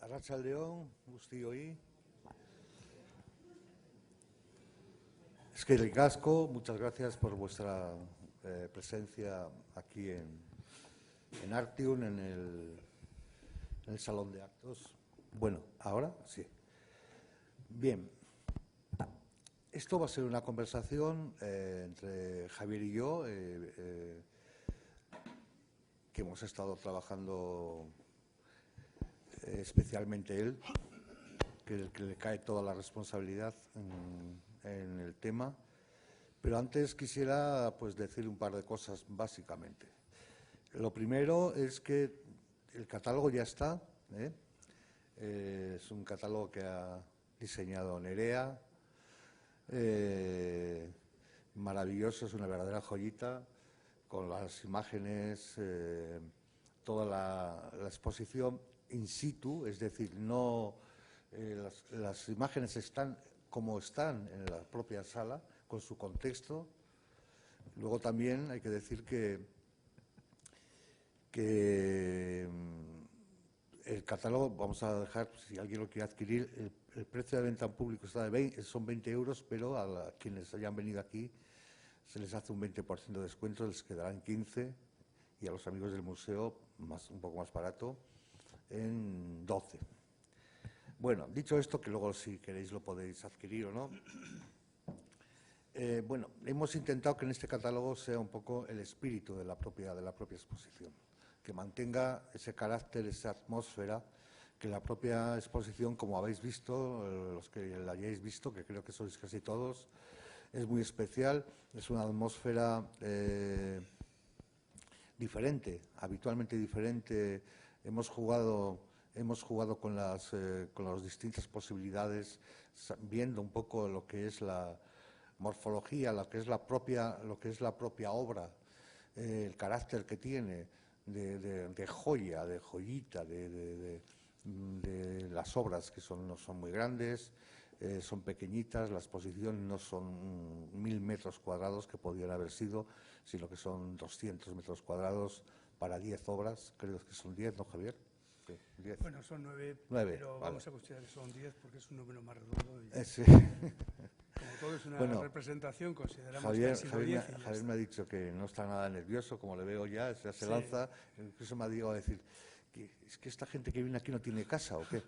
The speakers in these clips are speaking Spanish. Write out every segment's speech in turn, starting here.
Arratsaldeon, guztioi. Eskerrik asko, muchas gracias por vuestra presencia aquí en Artium, en el Salón de Actos. Bueno, ¿ahora? Sí. Bien. Esto va a ser una conversación entre Javier y yo, que hemos estado trabajando, especialmente él, que le cae toda la responsabilidad en el tema. Pero antes quisiera decir un par de cosas, básicamente. Lo primero es que el catálogo ya está, es un catálogo que ha diseñado Nerea, maravilloso, es una verdadera joyita, con las imágenes, toda la exposición in situ, es decir, no las imágenes están como están en la propia sala, con su contexto. Luego también hay que decir que el catálogo, vamos a dejar, si alguien lo quiere adquirir, el precio de venta en público está son 20 euros, pero a quienes hayan venido aquí se les hace un 20% de descuento, les quedarán 15, y a los amigos del museo, un poco más barato, en 12. Bueno, dicho esto, que luego si queréis lo podéis adquirir o no. Bueno, hemos intentado que en este catálogo sea un poco el espíritu de la propia exposición, que mantenga ese carácter, esa atmósfera, que la propia exposición, como habéis visto, los que la hayáis visto, que creo que sois casi todos, es muy especial, es una atmósfera diferente, habitualmente diferente. Hemos jugado con las distintas posibilidades, viendo un poco lo que es la morfología, lo que es la propia obra, el carácter que tiene de joya, de joyita, de las obras, que no son muy grandes, son pequeñitas, la exposición no son 1000 metros cuadrados que podrían haber sido, sino que son 200 metros cuadrados para 10 obras, creo que son 10, ¿no, Javier? Sí, 10. Bueno, son 9, pero vale, vamos a considerar que son 10 porque es un número más redondo. Sí. Como todo es una representación, consideramos que han sido 10. Javier me ha dicho que no está nada nervioso, como le veo ya se lanza. Incluso me ha dicho a decir, ¿es que esta gente que viene aquí no tiene casa o qué?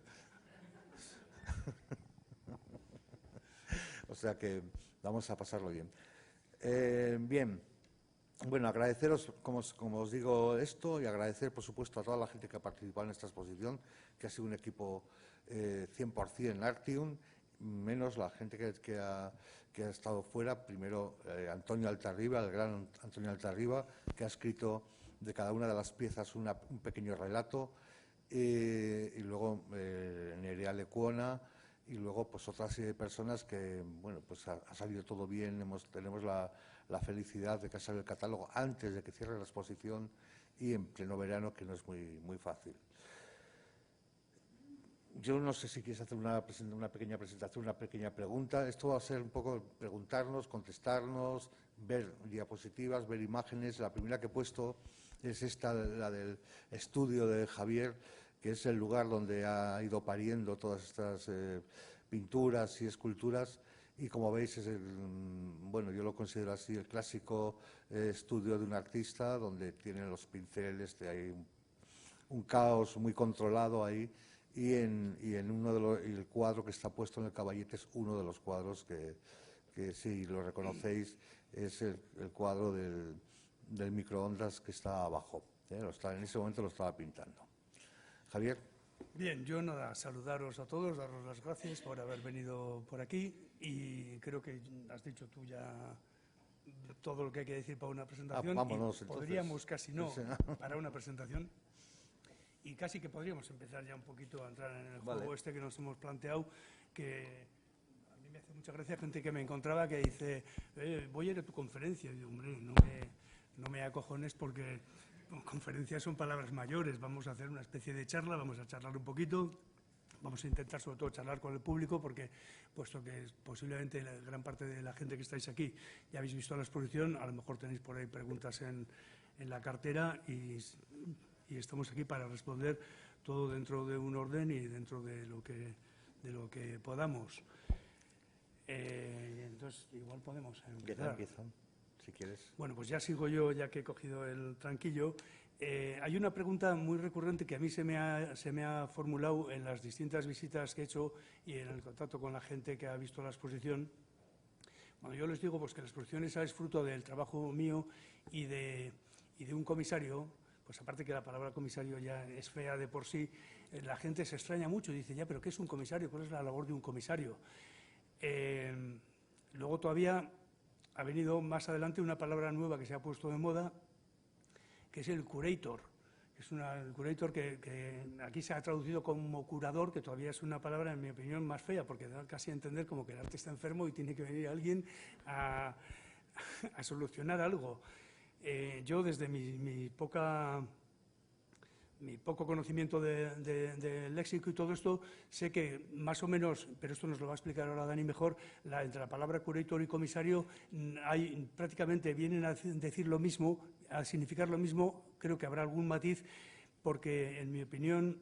O sea que vamos a pasarlo bien. Bien, bueno, agradeceros, como os digo, esto, y agradecer, por supuesto, a toda la gente que ha participado en esta exposición, que ha sido un equipo 100% en Artium, menos la gente que ha estado fuera. Primero, Antonio Altarriba, el gran Antonio Altarriba, que ha escrito de cada una de las piezas un pequeño relato, y luego Nerea Lecuona, y luego otra serie de personas que, bueno, ha salido todo bien. Tenemos la felicidad de que salga el catálogo antes de que cierre la exposición y en pleno verano, que no es muy fácil. Yo no sé si quieres hacer una pequeña presentación, una pequeña pregunta. Esto va a ser un poco preguntarnos, contestarnos, ver diapositivas, ver imágenes. La primera que he puesto es esta, la del estudio de Javier, que es el lugar donde ha ido pariendo todas estas pinturas y esculturas. Y como veis, bueno, yo lo considero así, el clásico estudio de un artista, donde tienen los pinceles, hay un caos muy controlado ahí. Y el cuadro que está puesto en el caballete es uno de los cuadros que si lo reconocéis, es el cuadro del microondas que está abajo. En ese momento lo estaba pintando. Javier. Bien, yo nada, saludaros a todos, daros las gracias por haber venido por aquí, y creo que has dicho tú ya todo lo que hay que decir para una presentación. Vámonos, podríamos casi no para una presentación. Y casi que podríamos empezar ya un poquito a entrar en el juego este que nos hemos planteado, que a mí me hace mucha gracia gente que me encontraba que dice, voy a ir a tu conferencia. Y digo, hombre, no me acojones, porque conferencias son palabras mayores. Vamos a hacer una especie de charla, vamos a charlar un poquito, vamos a intentar sobre todo charlar con el público, porque puesto que posiblemente la gran parte de la gente que estáis aquí ya habéis visto la exposición, a lo mejor tenéis por ahí preguntas en la cartera, y estamos aquí para responder todo dentro de un orden y dentro de lo que podamos. Entonces, igual podemos empezar. Empieza, si quieres. Bueno, pues ya sigo yo, ya que he cogido el tranquillo. Hay una pregunta muy recurrente que a mí se me ha formulado en las distintas visitas que he hecho y en el contacto con la gente que ha visto la exposición. Bueno, yo les digo pues, que la exposición esa es fruto del trabajo mío y de un comisario. Pues aparte que la palabra comisario ya es fea de por sí, la gente se extraña mucho y dice, ya, pero ¿qué es un comisario? ¿Cuál es la labor de un comisario? Luego todavía ha venido más adelante una palabra nueva que se ha puesto de moda, que es el curator. El curator que aquí se ha traducido como curador, que todavía es una palabra, en mi opinión, más fea, porque da casi a entender como que el arte está enfermo y tiene que venir alguien a solucionar algo. Yo, desde mi poco conocimiento del léxico y todo esto, sé que más o menos, pero esto nos lo va a explicar ahora Dani mejor, entre la palabra curator y comisario prácticamente vienen a decir lo mismo, a significar lo mismo. Creo que habrá algún matiz, porque en mi opinión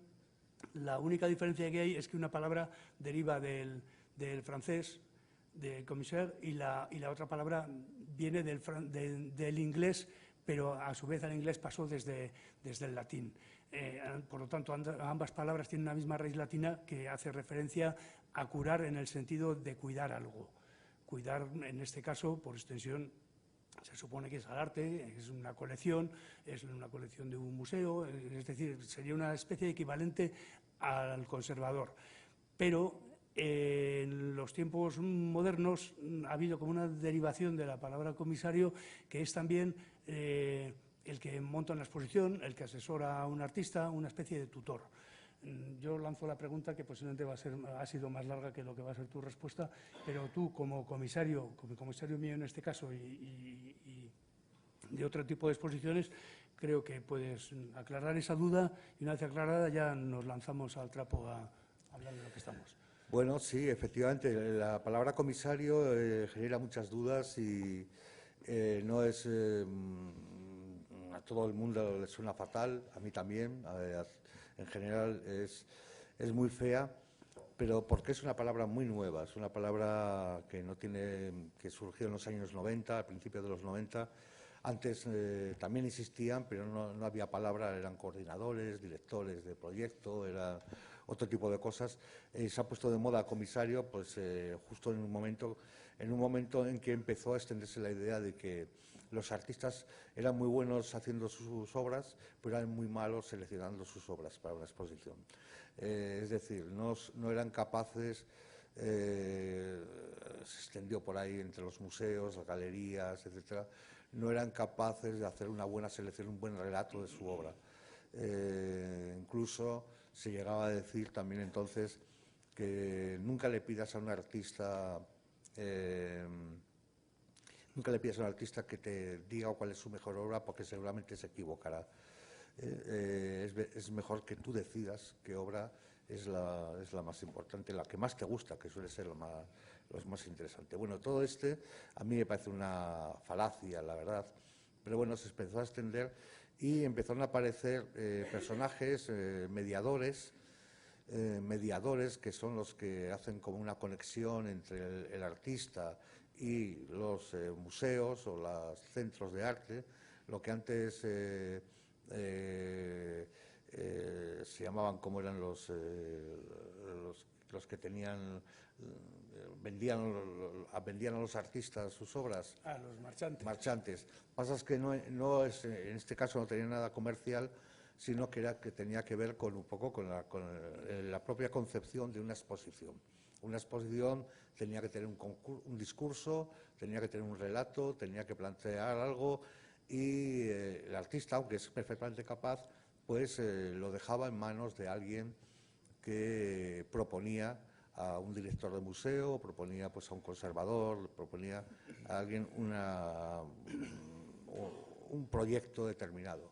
la única diferencia que hay es que una palabra deriva del francés, de commissaire, y la otra palabra viene del inglés, pero a su vez al inglés pasó desde el latín. Por lo tanto, ambas palabras tienen una misma raíz latina que hace referencia a curar en el sentido de cuidar algo. Cuidar, en este caso, por extensión, se supone que es al arte, es una colección de un museo, es decir, sería una especie de equivalente al conservador. Pero en los tiempos modernos ha habido como una derivación de la palabra comisario, que es también el que monta una exposición, el que asesora a un artista, una especie de tutor. Yo lanzo la pregunta, que posiblemente ha sido más larga que lo que va a ser tu respuesta, pero tú, como comisario mío en este caso y de otro tipo de exposiciones, creo que puedes aclarar esa duda, y una vez aclarada ya nos lanzamos al trapo a hablar de lo que estamos. Bueno, sí, efectivamente, la palabra comisario genera muchas dudas y no es... a todo el mundo le suena fatal, a mí también, en general es muy fea, pero porque es una palabra muy nueva, es una palabra que surgió en los años 90, al principio de los 90. Antes también existían, pero no había palabra, eran coordinadores, directores de proyecto, era otro tipo de cosas. Se ha puesto de moda comisario, pues justo en un momento en que empezó a extenderse la idea de que los artistas eran muy buenos haciendo sus obras, pero eran muy malos seleccionando sus obras para una exposición. Es decir, no eran capaces, se extendió por ahí entre los museos, las galerías, etcétera, no eran capaces de hacer una buena selección, un buen relato de su obra. Incluso se llegaba a decir también entonces que nunca le pidas a un artista que te diga cuál es su mejor obra, porque seguramente se equivocará. Es mejor que tú decidas qué obra es la más importante, la que más te gusta, que suele ser lo más interesante. Bueno, todo a mí me parece una falacia, la verdad, pero bueno, se empezó a extender y empezaron a aparecer personajes, mediadores, que son los que hacen como una conexión entre el artista y los museos o los centros de arte, lo que antes se llamaban, como eran los que vendían a los artistas sus obras. Los marchantes. Marchantes. Pasa es que en este caso no tenía nada comercial, sino que tenía que ver un poco con la propia concepción de una exposición. Una exposición tenía que tener un discurso, tenía que tener un relato, tenía que plantear algo, y el artista, aunque es perfectamente capaz, pues lo dejaba en manos de alguien que proponía a un director de museo, proponía pues a un conservador, proponía a alguien un proyecto determinado.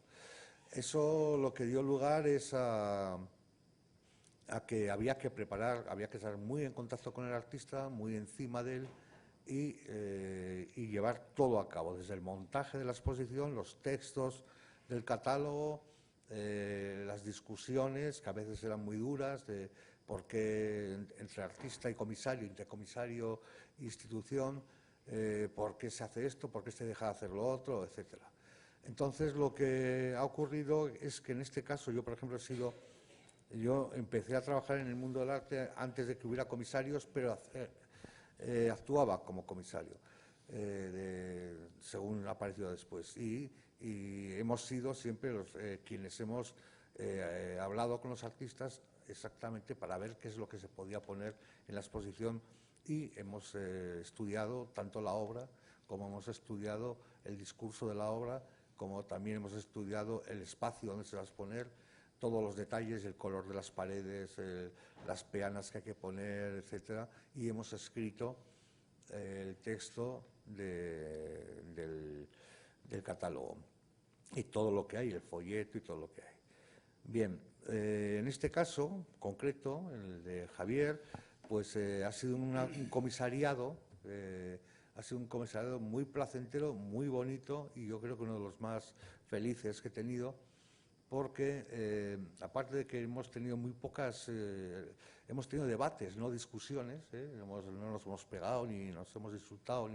Eso lo que dio lugar es a que había que estar muy en contacto con el artista, muy encima de él, y llevar todo a cabo, desde el montaje de la exposición, los textos del catálogo, las discusiones, que a veces eran muy duras, de por qué entre artista y comisario, entre comisario e institución, por qué se hace esto, por qué se deja de hacer lo otro, etcétera. Entonces, lo que ha ocurrido es que en este caso yo, por ejemplo, yo empecé a trabajar en el mundo del arte antes de que hubiera comisarios, pero actuaba como comisario, según ha aparecido después. Y hemos sido siempre quienes hemos hablado con los artistas exactamente para ver qué es lo que se podía poner en la exposición, y hemos estudiado tanto la obra como hemos estudiado el discurso de la obra, como también hemos estudiado el espacio donde se va a exponer, todos los detalles, el color de las paredes, las peanas que hay que poner, etcétera, y hemos escrito el texto del catálogo y todo lo que hay, el folleto y todo lo que hay. Bien, en este caso concreto, el de Javier, pues ha sido un comisariado, muy placentero, muy bonito, y yo creo que uno de los más felices que he tenido, porque aparte de que hemos tenido hemos tenido debates, no discusiones, no nos hemos pegado, ni nos hemos insultado,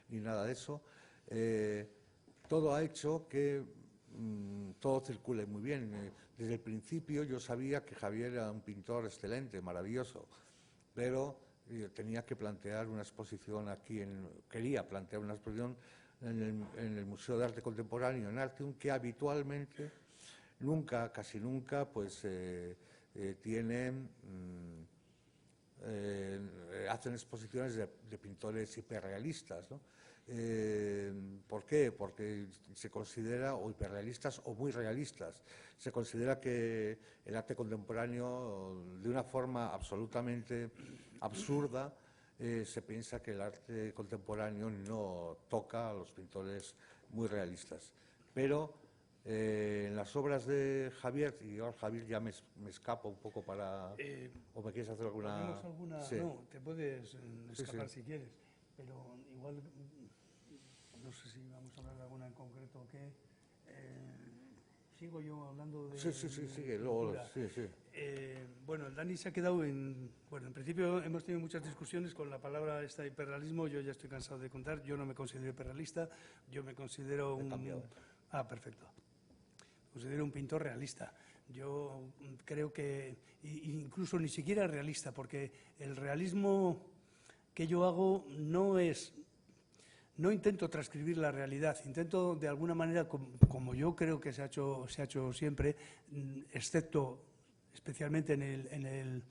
ni nada de eso, todo ha hecho que todo circule muy bien. Desde el principio yo sabía que Javier era un pintor excelente, maravilloso, pero tenía que plantear una exposición quería plantear una exposición en el Museo de Arte Contemporáneo, en Artium, que habitualmente casi nunca, pues hacen exposiciones de pintores hiperrealistas, ¿no? ¿Por qué? Porque se considera, o hiperrealistas o muy realistas, se considera que el arte contemporáneo, de una forma absolutamente absurda, se piensa que el arte contemporáneo no toca a los pintores muy realistas. Pero en las obras de Javier, y ahora Javier ya me escapo un poco ¿o me quieres hacer alguna? Sí. No, te puedes escapar si quieres, pero igual, no sé si vamos a hablar de alguna en concreto o qué. Sigo yo hablando de... sigue, luego, sí. Bueno, el Dani se ha quedado en principio hemos tenido muchas discusiones con la palabra hiperrealismo. Yo ya estoy cansado de contar, yo no me considero hiperrealista, yo me considero perfecto. Considero un pintor realista. Yo creo que incluso ni siquiera realista, porque el realismo que yo hago no intento transcribir la realidad, intento de alguna manera, como yo creo que se ha hecho siempre, excepto especialmente en el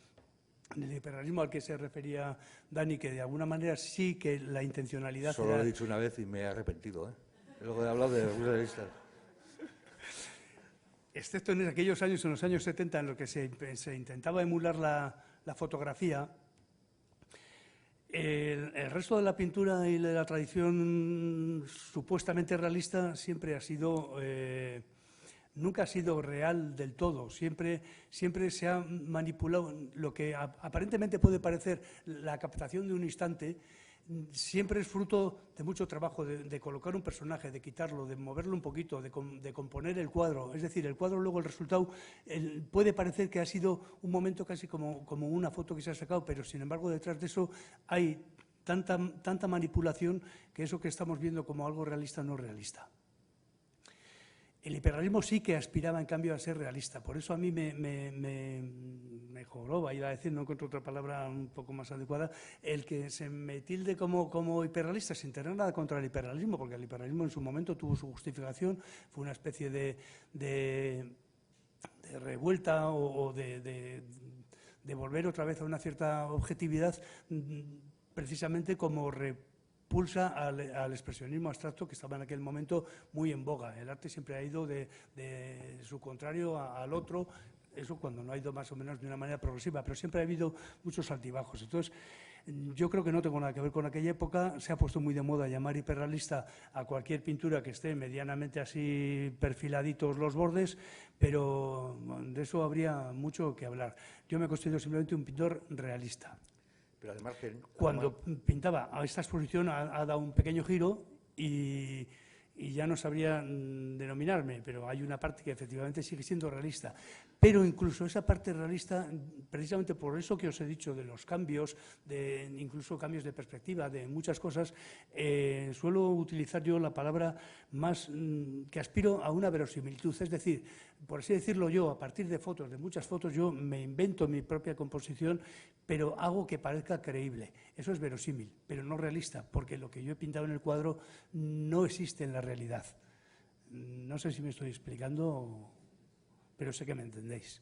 hiperrealismo al que se refería Dani, que de alguna manera sí que la intencionalidad... Solo lo he dicho una vez y me he arrepentido, Luego he hablado de realista. Excepto en aquellos años, en los años 70, en los que se intentaba emular la fotografía, el resto de la pintura y de la tradición supuestamente realista siempre ha sido, nunca ha sido real del todo. Siempre se ha manipulado lo que aparentemente puede parecer la captación de un instante. Siempre es fruto de mucho trabajo, de colocar un personaje, de quitarlo, de moverlo un poquito, de componer el cuadro. Es decir, el cuadro luego, el resultado, puede parecer que ha sido un momento casi como una foto que se ha sacado, pero sin embargo detrás de eso hay tanta manipulación que eso que estamos viendo como algo realista no es realista. El hiperrealismo sí que aspiraba, en cambio, a ser realista. Por eso a mí me joroba, iba a decir, no encuentro otra palabra un poco más adecuada, el que se me tilde como hiperrealista, sin tener nada contra el hiperrealismo, porque el hiperrealismo en su momento tuvo su justificación, fue una especie de revuelta o de volver otra vez a una cierta objetividad, precisamente como pulsa al expresionismo abstracto que estaba en aquel momento muy en boga. El arte siempre ha ido de su contrario al otro, eso cuando no ha ido más o menos de una manera progresiva, pero siempre ha habido muchos altibajos. Entonces, yo creo que no tengo nada que ver con aquella época. Se ha puesto muy de moda llamar hiperrealista a cualquier pintura que esté medianamente así perfiladitos los bordes, pero de eso habría mucho que hablar. Yo me considero simplemente un pintor realista. Pero además cuando pintaba a esta exposición ha dado un pequeño giro y y ya no sabría denominarme, pero hay una parte que efectivamente sigue siendo realista. Pero incluso esa parte realista, precisamente por eso que os he dicho de los cambios, de incluso cambios de perspectiva, de muchas cosas, suelo utilizar yo la palabra más que aspiro a una verosimilitud. Es decir, por así decirlo yo, a partir de fotos, de muchas fotos, yo me invento mi propia composición, pero hago que parezca creíble. Eso es verosímil, pero no realista, porque lo que yo he pintado en el cuadro no existe en la realidad. No sé si me estoy explicando, pero sé que me entendéis.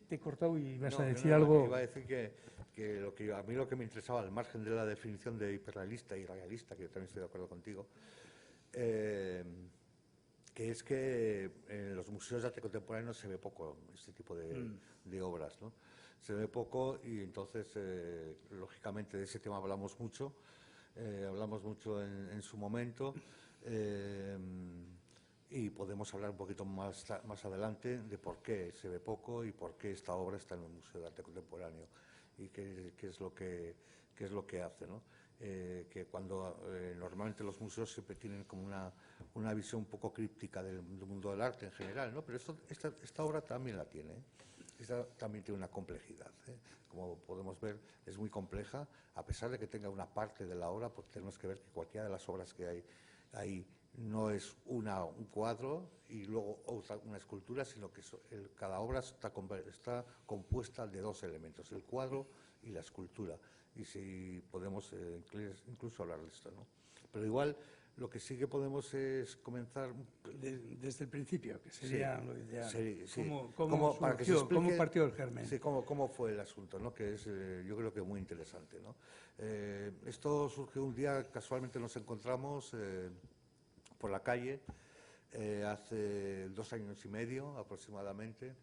Te he cortado y vas a decir algo. Iba a decir que a mí lo que me interesaba, al margen de la definición de hiperrealista y realista, que yo también estoy de acuerdo contigo, que es que en los museos de arte contemporáneo se ve poco este tipo de obras, ¿no? Se ve poco y entonces, lógicamente, de ese tema hablamos mucho en su momento, y podemos hablar un poquito más adelante de por qué se ve poco y por qué esta obra está en el Museo de Arte Contemporáneo y qué es lo que hace, ¿no? Que cuando normalmente los museos siempre tienen como una visión un poco críptica del mundo del arte en general, ¿no? Pero esta obra también la tiene, ¿eh? Esta también tiene una complejidad, ¿eh? Como podemos ver, es muy compleja, a pesar de que tenga una parte de la obra, porque tenemos que ver que cualquiera de las obras que hay ahí no es un cuadro y luego una escultura, sino que cada obra está compuesta de dos elementos, el cuadro y la escultura. Y si podemos incluso hablar de esto, ¿no? Pero igual lo que sí que podemos es comenzar desde el principio, que sería lo ideal. Sí. ¿Cómo partió el germen? Sí, cómo fue el asunto, ¿no? Que es, yo creo que muy interesante, ¿no? Esto surgió un día, casualmente nos encontramos por la calle, hace 2 años y medio aproximadamente,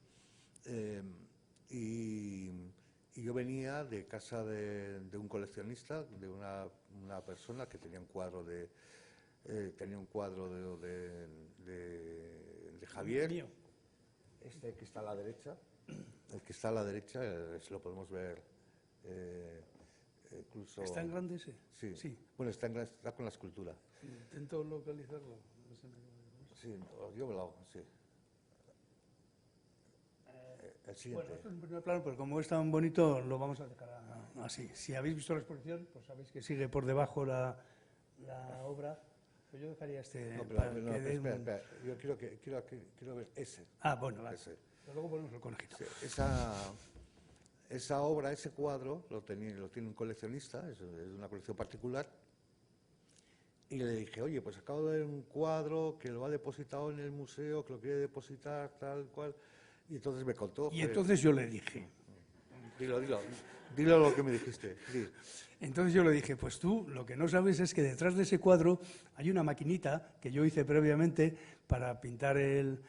y yo venía de casa de un coleccionista, de una persona que tenía un cuadro de Javier. Mío. Este que está a la derecha, lo podemos ver incluso. ¿Está en grande ese? Sí. Bueno, está con la escultura. Intento localizarlo. Sí, yo me lo hago, sí. El siguiente. Bueno, esto es un primer plano, pero como es tan bonito, lo vamos a dejar así. Si habéis visto la exposición, pues sabéis que sigue por debajo la obra. Pues yo dejaría este. Espera. Yo quiero ver ese. Bueno, vale. Ese. Pero luego ponemos el conejito. Sí, esa obra, ese cuadro, lo tiene un coleccionista, es una colección particular. Y le dije, oye, pues acabo de ver un cuadro que lo ha depositado en el museo, que lo quiere depositar, tal cual. Y entonces me contó. Y entonces yo le dije. Dilo lo que me dijiste. Sí. Entonces yo le dije, pues tú lo que no sabes es que detrás de ese cuadro hay una maquinita que yo hice previamente para pintar el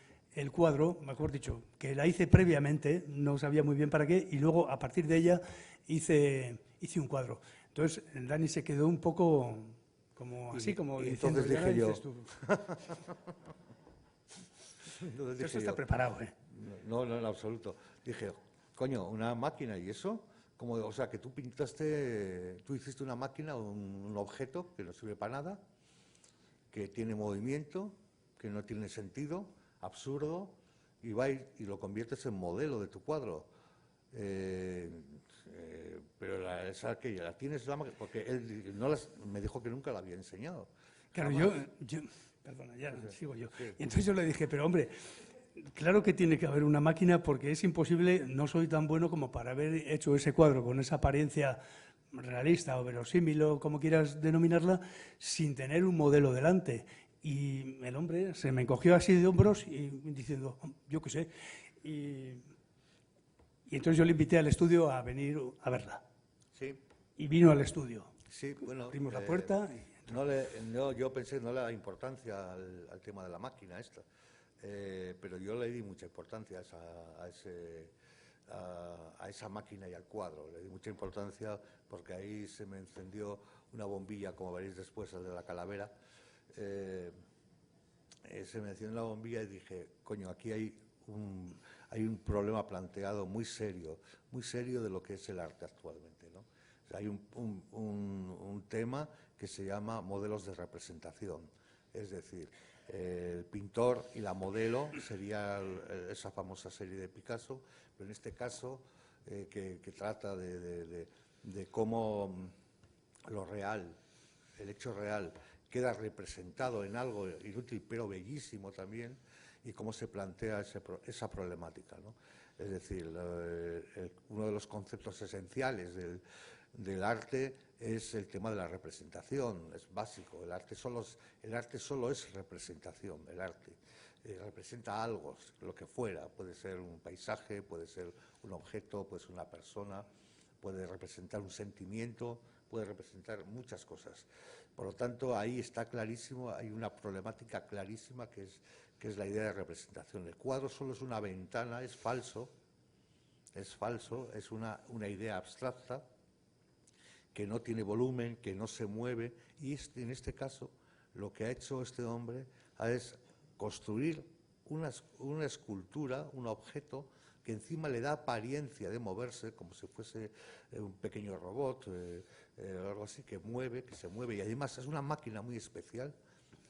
cuadro, mejor dicho, que la hice previamente, no sabía muy bien para qué, y luego a partir de ella hice un cuadro. Entonces Dani se quedó un poco como así, como diciendo, entonces dije yo. Esto está preparado, ¿eh? No, en absoluto. Dije, coño, una máquina y eso, o sea, que tú hiciste una máquina, un objeto que no sirve para nada, que tiene movimiento, que no tiene sentido, absurdo, y lo conviertes en modelo de tu cuadro. Pero esa que ya la tienes, porque él me dijo que nunca la había enseñado. Claro, yo perdona, ya sigo yo. Sí. Y entonces yo le dije, pero hombre, claro que tiene que haber una máquina porque es imposible, no soy tan bueno como para haber hecho ese cuadro con esa apariencia realista o verosímil o como quieras denominarla, sin tener un modelo delante. Y el hombre se me encogió así de hombros y diciendo, yo qué sé. Y entonces yo le invité al estudio a venir a verla. Sí. Y vino al estudio. Sí, bueno. Abrimos la puerta. Yo pensé, no le da importancia al tema de la máquina esta. Pero yo le di mucha importancia a esa máquina y al cuadro. Le di mucha importancia porque ahí se me encendió una bombilla, como veréis después, el de la calavera. Se me encendió una bombilla y dije, coño, aquí hay un problema planteado muy serio de lo que es el arte actualmente, ¿no? O sea, hay un tema que se llama modelos de representación. Es decir, el pintor y la modelo sería esa famosa serie de Picasso, pero en este caso que trata de cómo lo real, el hecho real, queda representado en algo inútil pero bellísimo también, y cómo se plantea esa problemática, ¿no? Es decir, uno de los conceptos esenciales del arte es el tema de la representación, es básico. El arte solo es representación, el arte. Representa algo, lo que fuera, puede ser un paisaje, puede ser un objeto, puede ser una persona, puede representar un sentimiento, puede representar muchas cosas. Por lo tanto, ahí está clarísimo, hay una problemática clarísima que es la idea de representación. El cuadro solo es una ventana, es falso, es una idea abstracta que no tiene volumen, que no se mueve, y en este caso lo que ha hecho este hombre es construir una escultura, un objeto que encima le da apariencia de moverse, como si fuese un pequeño robot, algo así, que se mueve, y además es una máquina muy especial,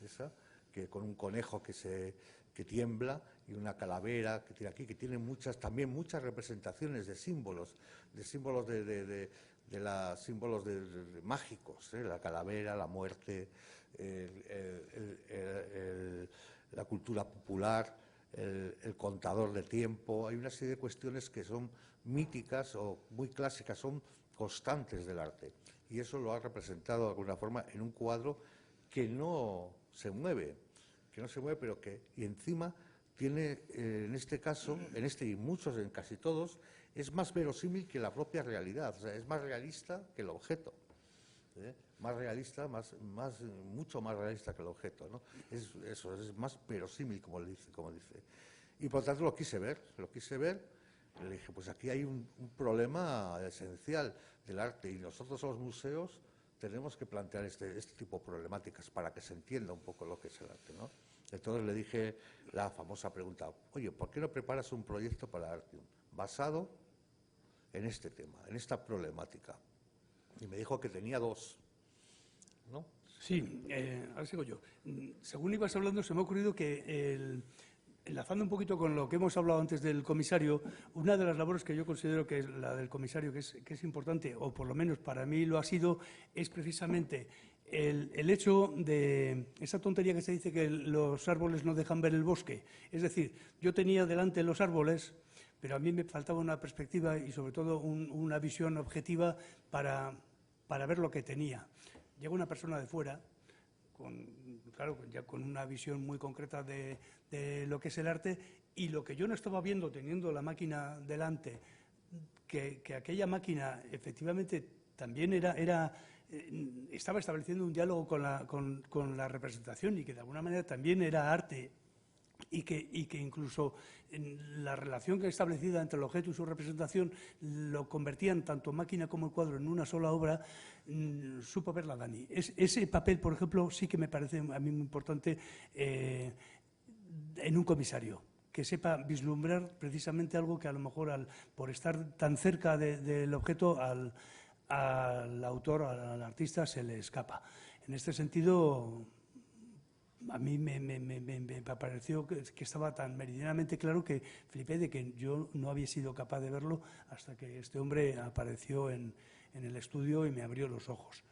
esa, que con un conejo que tiembla y una calavera que tiene aquí, que tiene también muchas representaciones de símbolos mágicos, la calavera, la muerte, la cultura popular, el contador de tiempo. Hay una serie de cuestiones que son míticas o muy clásicas, son constantes del arte. Y eso lo ha representado de alguna forma en un cuadro que no se mueve, pero y encima tiene, en este caso, y muchos, en casi todos, es más verosímil que la propia realidad, o sea, es más realista que el objeto, más realista, mucho más realista que el objeto, ¿no? Es más verosímil, como dice. Y por lo tanto lo quise ver, le dije, pues aquí hay un problema esencial del arte, y nosotros los museos tenemos que plantear este tipo de problemáticas para que se entienda un poco lo que es el arte, ¿no? Entonces le dije la famosa pregunta, oye, ¿por qué no preparas un proyecto para Artium basado en este tema, en esta problemática? Y me dijo que tenía 2, ¿no? Sí, ahora sigo yo. Según ibas hablando, se me ha ocurrido que, enlazando un poquito con lo que hemos hablado antes del comisario, una de las labores que yo considero que es la del comisario, que es importante, o por lo menos para mí lo ha sido, es precisamente el hecho de esa tontería que se dice que los árboles no dejan ver el bosque. Es decir, yo tenía delante los árboles, pero a mí me faltaba una perspectiva y sobre todo una visión objetiva para ver lo que tenía. Llega una persona de fuera, ya con una visión muy concreta de lo que es el arte, y lo que yo no estaba viendo teniendo la máquina delante, que aquella máquina efectivamente también estaba estableciendo un diálogo con la representación, y que de alguna manera también era arte, y que incluso en la relación que establecida entre el objeto y su representación lo convertían tanto máquina como el cuadro en una sola obra, supo verla Dani. Ese papel, por ejemplo, sí que me parece a mí muy importante en un comisario, que sepa vislumbrar precisamente algo que a lo mejor por estar tan cerca del objeto al autor, al artista, se le escapa. En este sentido, a mí me pareció que estaba tan meridianamente claro que flipé de que yo no había sido capaz de verlo hasta que este hombre apareció en el estudio y me abrió los ojos.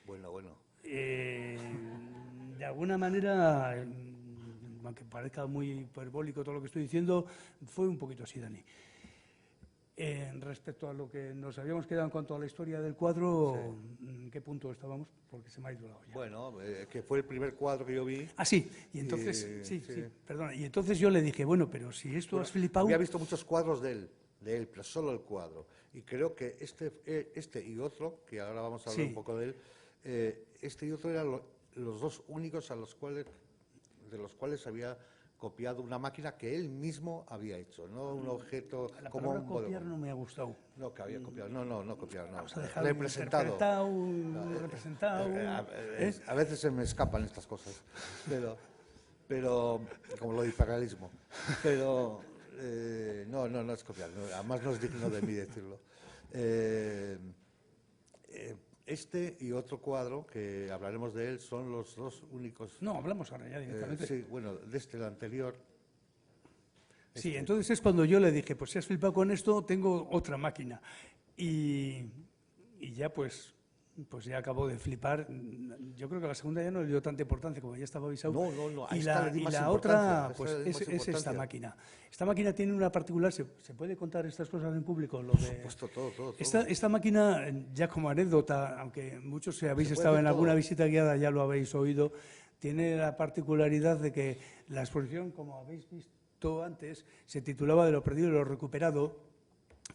Bueno. De alguna manera, aunque parezca muy hiperbólico todo lo que estoy diciendo, fue un poquito así, Dani. Respecto a lo que nos habíamos quedado en cuanto a la historia del cuadro, sí. ¿En qué punto estábamos? Porque se me ha ido la olla. Bueno, que fue el primer cuadro que yo vi. Ah, sí, y entonces, sí, perdona, y entonces yo le dije, bueno, pero si esto has flipado... Había visto muchos cuadros de él, pero solo el cuadro, y creo que este y otro, que ahora vamos a hablar un poco de él, este y otro eran los 2 únicos de los cuales había copiado una máquina que él mismo había hecho, no un objeto como un modelo. Copiar no me ha gustado. No, que había copiado, no copiar, no. Vamos a dejar representado. A veces se me escapan estas cosas, pero como lo de hiperrealismo. Pero no es copiar, además no es digno de mí decirlo. Este y otro cuadro, que hablaremos de él, son los dos únicos... No, hablamos ahora ya directamente. Sí, bueno, desde el anterior... Sí, entonces es cuando yo le dije, pues si has flipado con esto, tengo otra máquina. Y ya pues ya acabó de flipar. Yo creo que la segunda ya no le dio tanta importancia, como ya estaba avisado. No, y la otra pues es esta máquina. Esta máquina tiene una particular, ¿se puede contar estas cosas en público? Por supuesto, todo. Esta máquina, ya como anécdota, aunque muchos si habéis estado en alguna visita guiada ya lo habéis oído, tiene la particularidad de que la exposición, como habéis visto antes, se titulaba De lo perdido y lo recuperado.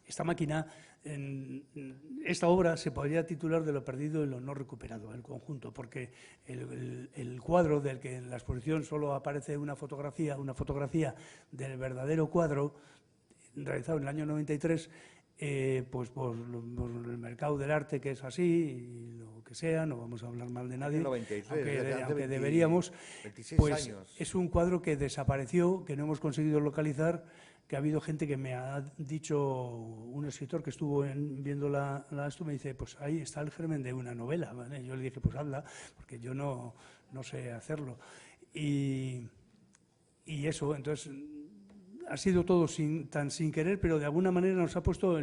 Esta máquina, esta obra se podría titular De lo perdido y lo no recuperado, el conjunto, porque el cuadro del que en la exposición solo aparece una fotografía del verdadero cuadro, realizado en el año 93, pues por el mercado del arte, que es así, y lo que sea, no vamos a hablar mal de nadie, 93, aunque deberíamos, 26 pues años. es un cuadro que desapareció, que no hemos conseguido localizar, que ha habido gente que me ha dicho, un escritor que estuvo viendo esto, me dice, pues ahí está el germen de una novela, ¿vale? Yo le dije, pues hazla, porque yo no sé hacerlo. Y eso, entonces, ha sido todo tan sin querer, pero de alguna manera nos ha puesto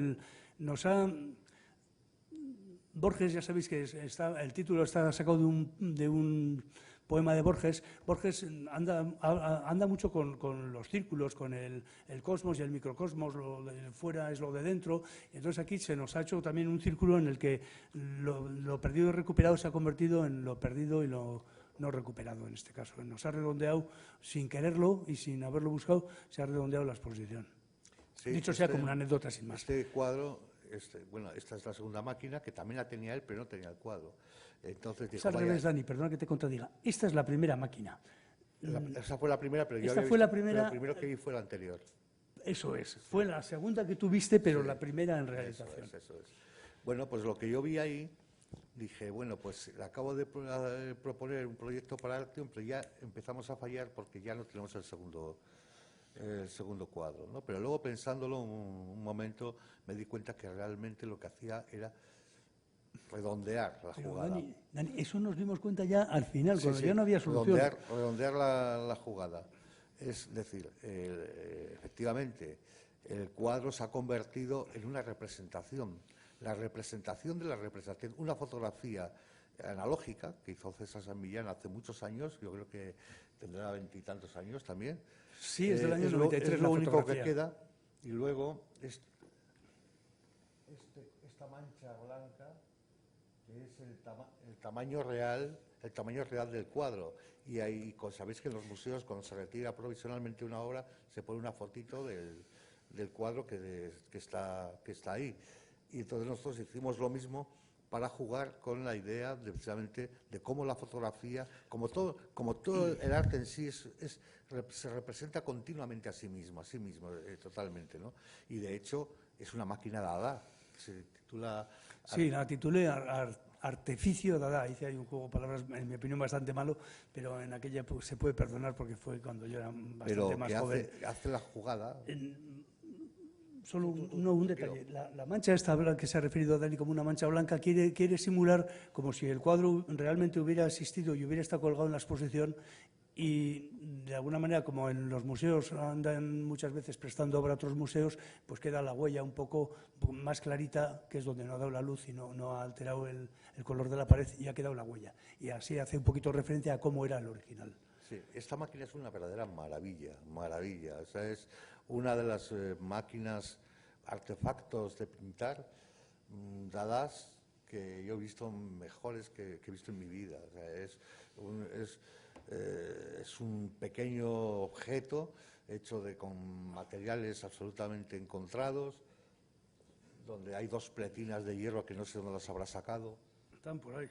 Borges, ya sabéis que el título está sacado de un poema de Borges. Borges anda mucho con los círculos, con el cosmos y el microcosmos, lo de fuera es lo de dentro. Entonces aquí se nos ha hecho también un círculo en el que lo perdido y recuperado se ha convertido en lo perdido y lo no recuperado en este caso. Nos ha redondeado, sin quererlo y sin haberlo buscado, se ha redondeado la exposición. Sí, dicho sea como una anécdota sin más. Este cuadro, bueno, esta es la segunda máquina, que también la tenía él, pero no tenía el cuadro. Entonces dijo, es al revés, Dani, perdona que te contradiga. Esta es la primera máquina. Esa fue la primera, pero esta fue la primera. Pero el primero que vi fue la anterior. Eso es. Fue la segunda que tuviste, pero sí, la primera en realización. Eso es. Bueno, pues lo que yo vi ahí, dije, bueno, pues acabo de proponer un proyecto para Artium, pero ya empezamos a fallar porque ya no tenemos el segundo cuadro, ¿no? Pero luego pensándolo un momento me di cuenta que realmente lo que hacía era redondear la jugada. Dani, eso nos dimos cuenta ya al final, cuando ya no había solución. Redondear la jugada. Es decir, efectivamente, el cuadro se ha convertido en una representación. La representación de la representación, una fotografía analógica que hizo César San Millán hace muchos años, yo creo que tendrá 20 y tantos años también. Sí, es del año 93. Es lo único que queda. Y luego esta mancha blanca, que es el tamaño real del cuadro. Y ahí, sabéis que en los museos, cuando se retira provisionalmente una obra, se pone una fotito del cuadro que está ahí. Y entonces nosotros hicimos lo mismo para jugar con la idea precisamente de cómo la fotografía, como todo el arte en sí se representa continuamente a sí mismo, totalmente, ¿no? Y de hecho es una máquina Dada. Se titula. Sí, la titulé Artificio Dada. Hice ahí un juego de palabras, en mi opinión, bastante malo, pero en aquella pues, se puede perdonar porque fue cuando yo era bastante más joven. Hace la jugada. Solo un detalle. La mancha esta que se ha referido a Dani como una mancha blanca quiere simular como si el cuadro realmente hubiera existido y hubiera estado colgado en la exposición, y de alguna manera, como en los museos andan muchas veces prestando obra a otros museos, pues queda la huella un poco más clarita, que es donde no ha dado la luz y no ha alterado el color de la pared, y ha quedado la huella. Y así hace un poquito referencia a cómo era el original. Sí, esta máquina es una verdadera maravilla. O sea, es una de las máquinas, artefactos de pintar, dadas, que yo he visto mejores que he visto en mi vida. O sea, es un pequeño objeto hecho con materiales absolutamente encontrados, donde hay dos pletinas de hierro que no sé dónde las habrá sacado. Están por ahí.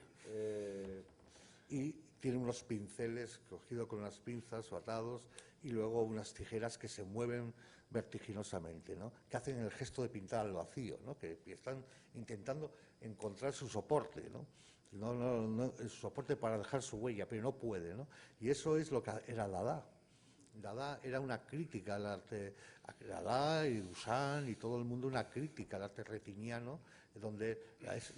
Y tiene unos pinceles cogidos con unas pinzas o atados, y luego unas tijeras que se mueven vertiginosamente, ¿no? Que hacen el gesto de pintar al vacío, ¿no? Que están intentando encontrar su soporte, ¿no? Su soporte para dejar su huella, pero no puede, ¿no? Y eso es lo que era Dada. Dada era una crítica al arte, Dada y Duchamp y todo el mundo, una crítica al arte retiniano, donde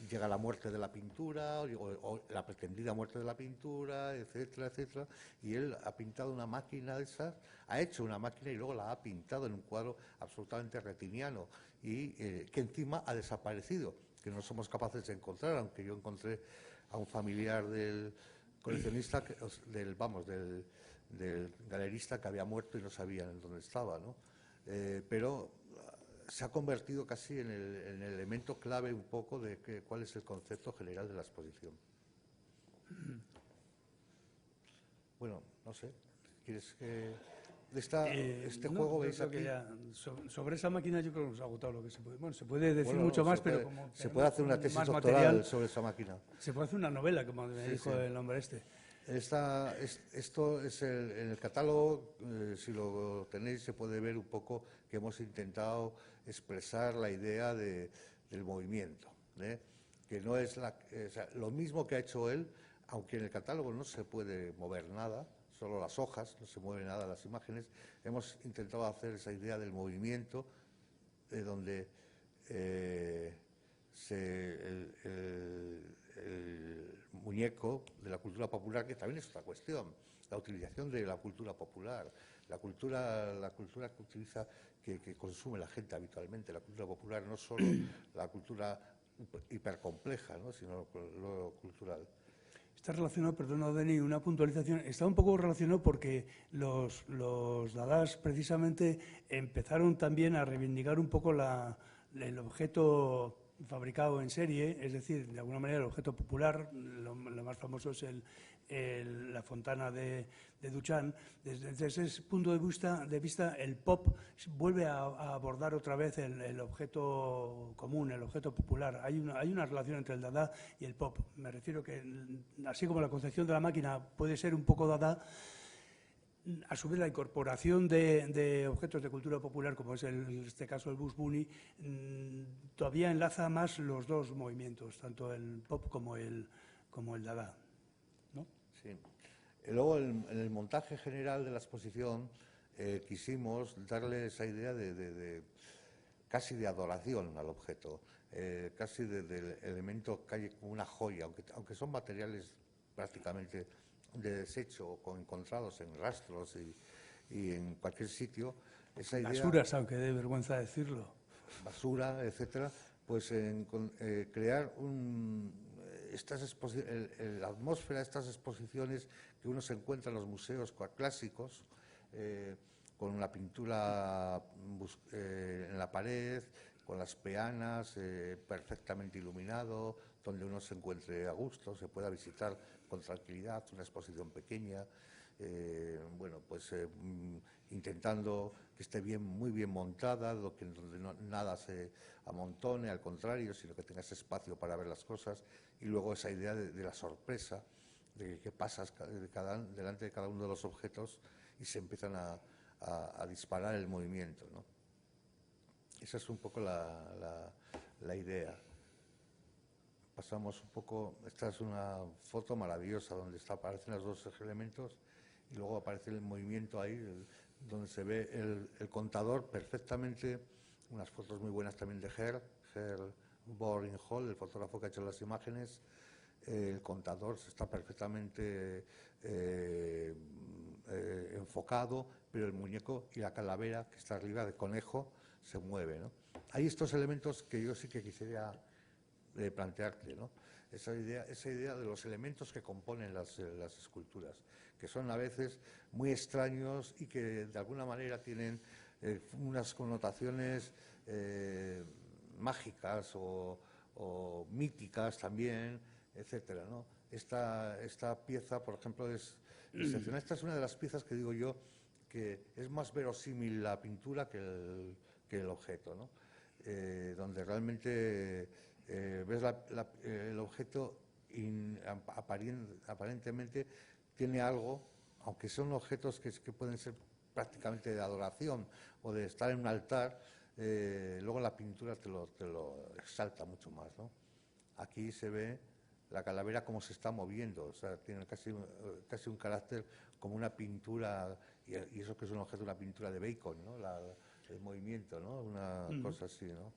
llega la muerte de la pintura o la pretendida muerte de la pintura, etcétera, etcétera, y él ha pintado una máquina de esas, ha hecho una máquina y luego la ha pintado en un cuadro absolutamente retiniano y que encima ha desaparecido, que no somos capaces de encontrar, aunque yo encontré a un familiar del coleccionista, del galerista que había muerto y no sabían dónde estaba, ¿no? Pero se ha convertido casi en el elemento clave un poco de cuál es el concepto general de la exposición. Bueno, no sé, ¿quieres que este juego veis aquí? Sobre esa máquina yo creo que nos ha agotado lo que se puede. Bueno, se puede decir mucho más, pero como se puede hacer una tesis doctoral material, sobre esa máquina. Se puede hacer una novela, como me dijo el hombre este. Esto es en el catálogo, si lo tenéis, se puede ver un poco que hemos intentado expresar la idea del movimiento, que no es lo mismo que ha hecho él, aunque en el catálogo no se puede mover nada, solo las hojas, no se mueve nada las imágenes. Hemos intentado hacer esa idea del movimiento, donde el muñeco de la cultura popular, que también es otra cuestión, la utilización de la cultura popular, la cultura que utiliza, que consume la gente habitualmente, la cultura popular, no solo la cultura hipercompleja, ¿no?, sino lo cultural. Está relacionado, perdona, Dani, una puntualización. Está un poco relacionado porque los dadás precisamente empezaron también a reivindicar un poco el objeto fabricado en serie, es decir, de alguna manera el objeto popular. Lo más famoso es la fontana de Duchamp. Desde ese punto de vista, el pop vuelve a abordar otra vez el objeto común, el objeto popular. Hay una relación entre el dada y el pop. Me refiero que, así como la concepción de la máquina puede ser un poco dada, a su vez la incorporación de objetos de cultura popular, como es en este caso el Bugs Bunny, todavía enlaza más los dos movimientos, tanto el pop como el dada, ¿no? Sí. Luego, en el montaje general de la exposición, quisimos darle esa idea casi de adoración al objeto, casi del elemento que hay como una joya, aunque son materiales prácticamente de desecho o encontrados en rastros y en cualquier sitio. Esa idea, basuras, aunque dé vergüenza decirlo. Basura, etcétera, pues crear la atmósfera de estas exposiciones que uno se encuentra en los museos clásicos, con una pintura en la pared, con las peanas, perfectamente iluminado, donde uno se encuentre a gusto, se pueda visitar con tranquilidad, una exposición pequeña, bueno, pues intentando que esté muy bien montada, donde nada se amontone, al contrario, sino que tengas espacio para ver las cosas, y luego esa idea de la sorpresa, de que pasas delante de cada uno de los objetos y se empiezan a disparar el movimiento, ¿no? Esa es un poco la idea. Pasamos un poco, esta es una foto maravillosa donde aparecen los dos elementos y luego aparece el movimiento ahí, donde se ve el contador perfectamente. Unas fotos muy buenas también de Herr Boring Hall, el fotógrafo que ha hecho las imágenes. El contador está perfectamente enfocado, pero el muñeco y la calavera que está arriba de conejo se mueve, ¿no? Hay estos elementos que yo sí que quisiera plantearte, ¿no? Esa idea de los elementos que componen las esculturas, que son a veces muy extraños y que de alguna manera tienen unas connotaciones mágicas o míticas también, etcétera, ¿no? Esta pieza, por ejemplo, es excepcional. Esta es una de las piezas que digo yo que es más verosímil la pintura que el objeto, ¿no? Donde realmente ves el objeto aparentemente tiene algo, aunque son objetos que pueden ser prácticamente de adoración o de estar en un altar, luego la pintura te lo exalta mucho más, ¿no? Aquí se ve la calavera cómo se está moviendo, o sea, tiene casi un carácter como una pintura, y eso que es un objeto, una pintura de Bacon, ¿no? El movimiento, ¿no? Una cosa así, ¿no?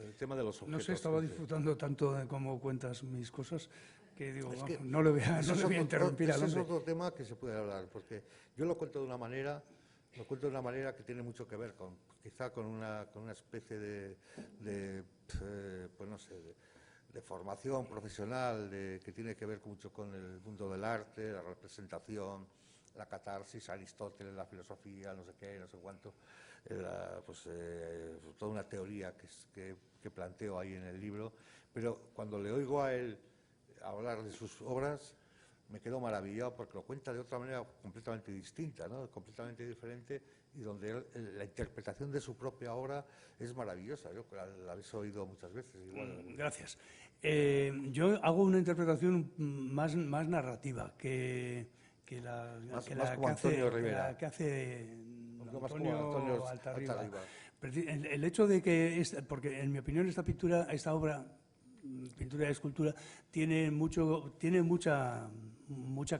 El tema de los objetos. No sé, estaba disfrutando tanto de cómo cuentas mis cosas que digo, no le voy a interrumpir al hombre. Ese es otro tema que se puede hablar, porque yo lo cuento de una manera que tiene mucho que ver quizá con una especie de pues no sé, de formación profesional que tiene que ver mucho con el mundo del arte, la representación, la catarsis, Aristóteles, la filosofía, no sé qué, no sé cuánto, toda una teoría que planteo ahí en el libro, pero cuando le oigo a él hablar de sus obras, me quedo maravillado porque lo cuenta de otra manera completamente distinta, ¿no? Completamente diferente, y donde la interpretación de su propia obra es maravillosa. Yo la habéis oído muchas veces. Igual. Gracias. Yo hago una interpretación más narrativa que hace Antonio Altarriba. El hecho de que, porque en mi opinión esta obra, pintura y escultura, tiene mucha